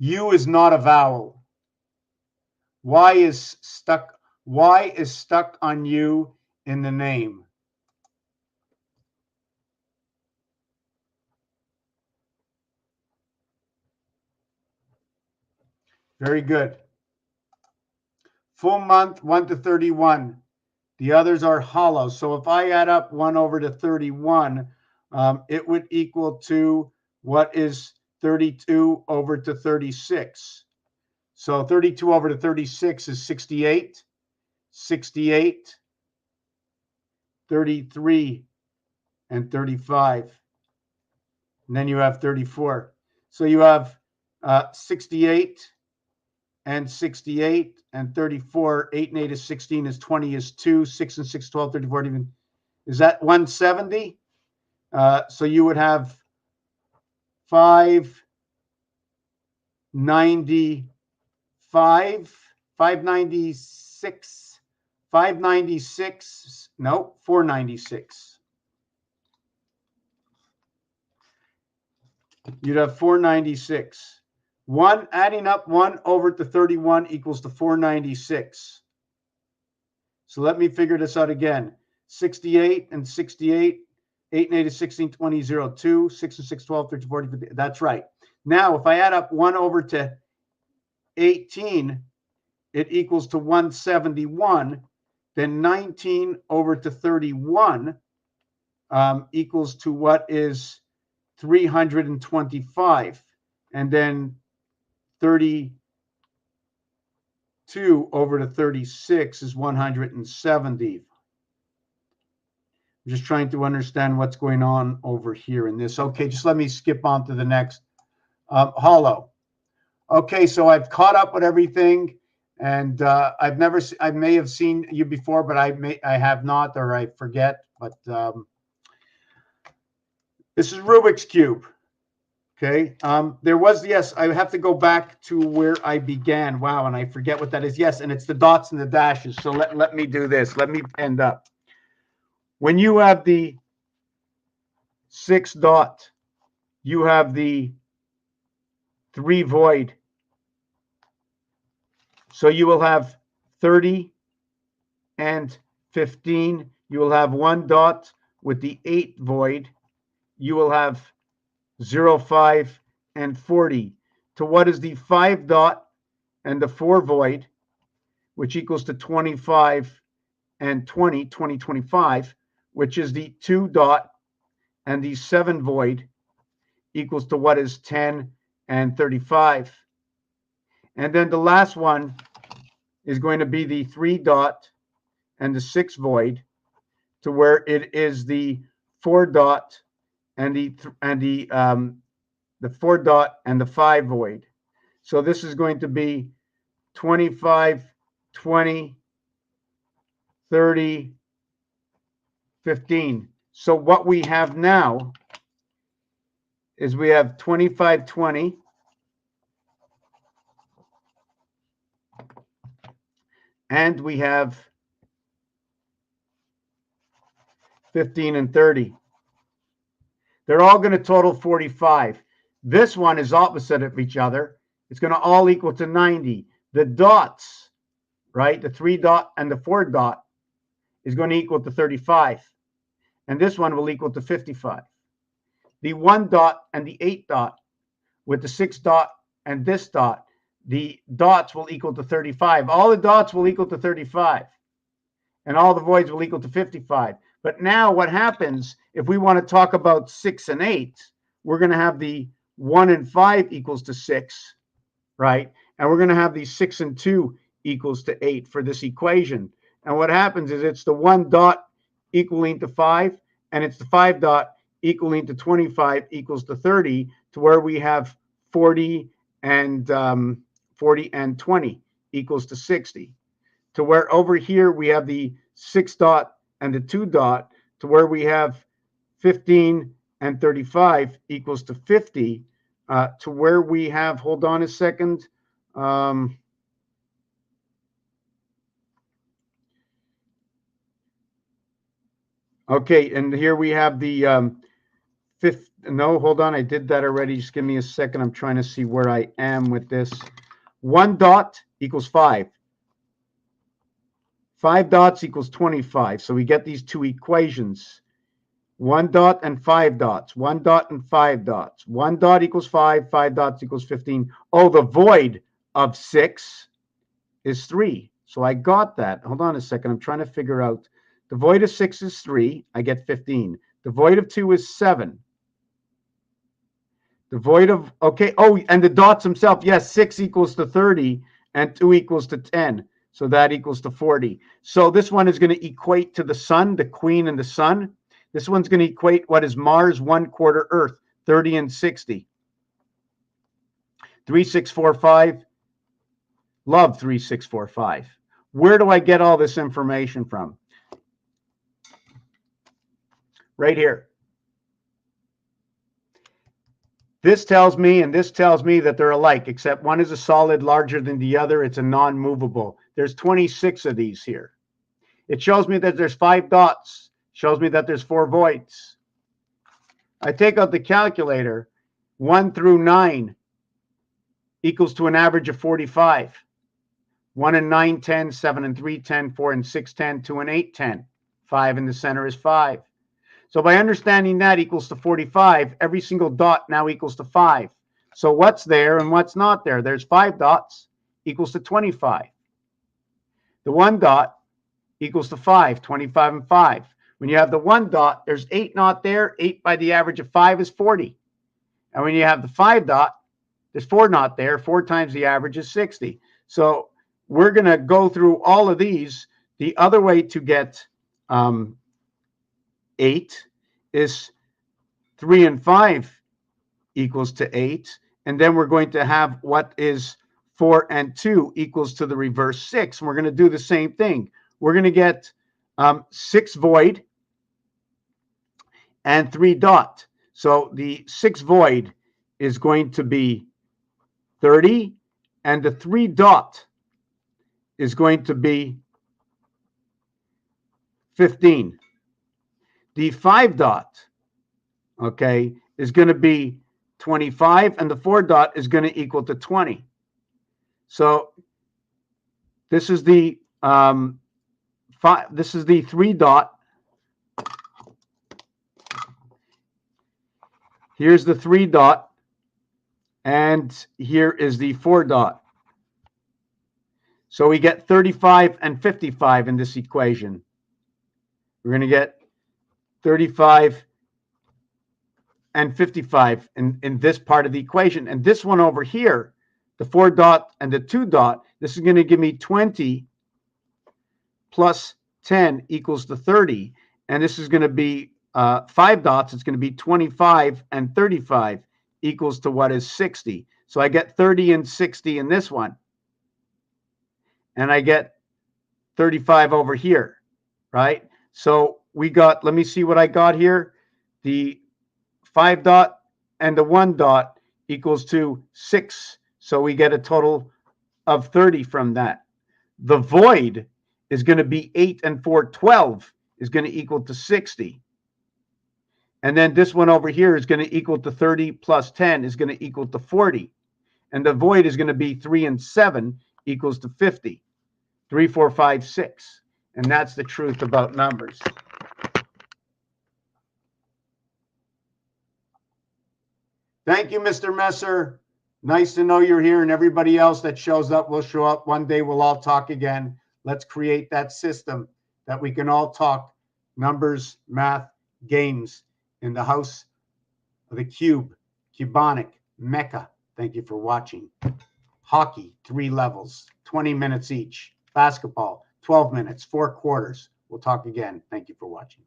U is not a vowel. Y is stuck on U in the name. Very good. Full month, 1 to 31. The others are hollow. So if I add up 1 over to 31, it would equal to what is 32 over to 36. So 32 over to 36 is 68, 68, 33, and 35. And then you have 34. So you have 68 and 68 and 34. 8 and 8 is 16 is 20 is 2. 6 and 6, 12, 34. Even, is that 170? So you would have 595, 596, 596. No, 496. You'd have 496. Adding up 1 over to 31 equals to 496. So let me figure this out again. 68 and 68. 8 and 8 is 16, 20, 0, 2. 6 and 6, 12, 13, 14, 15. That's right. Now, if I add up 1 over to 18, it equals to 171, then 19 over to 31 equals to what is 325. And then 32 over to 36 is 170. I'm just trying to understand what's going on over here in this. Okay, just let me skip on to the next. Hollow. Okay, so I've caught up with everything, and I may have seen you before, but I have not, or I forget. But this is Rubik's Cube. Okay, there was, yes, I have to go back to where I began. Wow, and I forget what that is. Yes, and it's the dots and the dashes. So let me do this. Let me end up. When you have the 6 dot, you have the 3 void. So you will have 30 and 15. You will have 1 dot with the 8 void. You will have 0, 5, and 40. To what is the 5 dot and the 4 void, which equals to 25 and 20, 25, which is the 2 dot and the 7 void, equals to what is 10 and 35. And then the last one is going to be the 3 dot and the 6 void, to where it is the 4 dot and the 4 dot and the 5 void. So this is going to be 25, 20, 30, 15. So what we have now is we have 25, 20, and we have 15 and 30. They're all going to total 45. This one is opposite of each other. It's going to all equal to 90. The dots, right, the 3 dot and the 4 dot is going to equal to 35. And this one will equal to 55. The 1 dot and the 8 dot with the 6 dot and this dot, the dots will equal to 35. All the dots will equal to 35. And all the voids will equal to 55. But now what happens if we want to talk about 6 and 8, we're going to have the 1 and 5 equals to 6, right? And we're going to have the 6 and 2 equals to 8 for this equation. And what happens is it's the 1 dot equaling to 5, and it's the 5 dot equaling to 25 equals to 30, to where we have 40 and 20 equals to 60. To where over here we have the 6 dot and the 2 dot, to where we have 15 and 35 equals to 50, to where we have, hold on a second, okay, and here we have the fifth, no, hold on, I did that already, just give me a second, I'm trying to see where I am with this. 1 dot equals 5. 5 dots equals 25. So we get these two equations. 1 dot and 5 dots. 1 dot and 5 dots. 1 dot equals 5. 5 dots equals 15. Oh, the void of 6 is 3. So I got that. Hold on a second. I'm trying to figure out. The void of 6 is 3. I get 15. The void of 2 is 7. The void of, okay. Oh, and the dots themselves. Yes, 6 equals to 30 and 2 equals to 10. So that equals to 40. So this one is going to equate to the sun, the queen and the sun. This one's going to equate what is Mars, 1/4 Earth, 30 and 60. 3645. Love 3645. Where do I get all this information from? Right here. This tells me and this tells me that they're alike, except one is a solid larger than the other. It's a non-movable. There's 26 of these here. It shows me that there's 5 dots. Shows me that there's 4 voids. I take out the calculator. 1 through 9 equals to an average of 45. 1 and 9, 10. 7 and 3, 10. 4 and 6, 10. 2 and 8, 10. 5 in the center is 5. So by understanding that equals to 45, every single dot now equals to 5. So what's there and what's not there? There's 5 dots equals to 25. The 1 dot equals to 5, 25 and 5. When you have the 1 dot, there's 8 not there. 8 by the average of 5 is 40. And when you have the 5 dot, there's 4 not there. 4 times the average is 60. So we're going to go through all of these. The other way to get 8 is 3 and 5 equals to 8. And then we're going to have what is 4 and 2 equals to the reverse 6. And we're going to do the same thing. We're going to get 6 void and 3 dot. So the 6 void is going to be 30, and the 3 dot is going to be 15. The 5 dot, okay, is going to be 25, and the 4 dot is going to equal to 20. So this is the 3 dot. Here's the 3 dot, and here is the 4 dot. So we get 35 and 55 in this equation. We're going to get 35 and 55 in this part of the equation. And this one over here, the 4 dot and the 2 dot, this is going to give me 20 plus 10 equals to 30. And this is going to be 5 dots. It's going to be 25 and 35 equals to what is 60. So I get 30 and 60 in this one. And I get 35 over here, right? So we got, let me see what I got here. The 5 dot and the 1 dot equals to 6. So we get a total of 30 from that. The void is going to be 8 and 4, 12 is going to equal to 60. And then this one over here is going to equal to 30 plus 10 is going to equal to 40. And the void is going to be 3 and 7 equals to 50. 3, 4, 5, 6. And that's the truth about numbers. Thank you, Mr. Messer. Nice to know you're here, and everybody else that shows up will show up. One day we'll all talk again. Let's create that system that we can all talk numbers, math, games in the house of the Cube, Cubonic, Mecca. Thank you for watching. Hockey, 3 levels, 20 minutes each. Basketball, 12 minutes, 4 quarters. We'll talk again. Thank you for watching.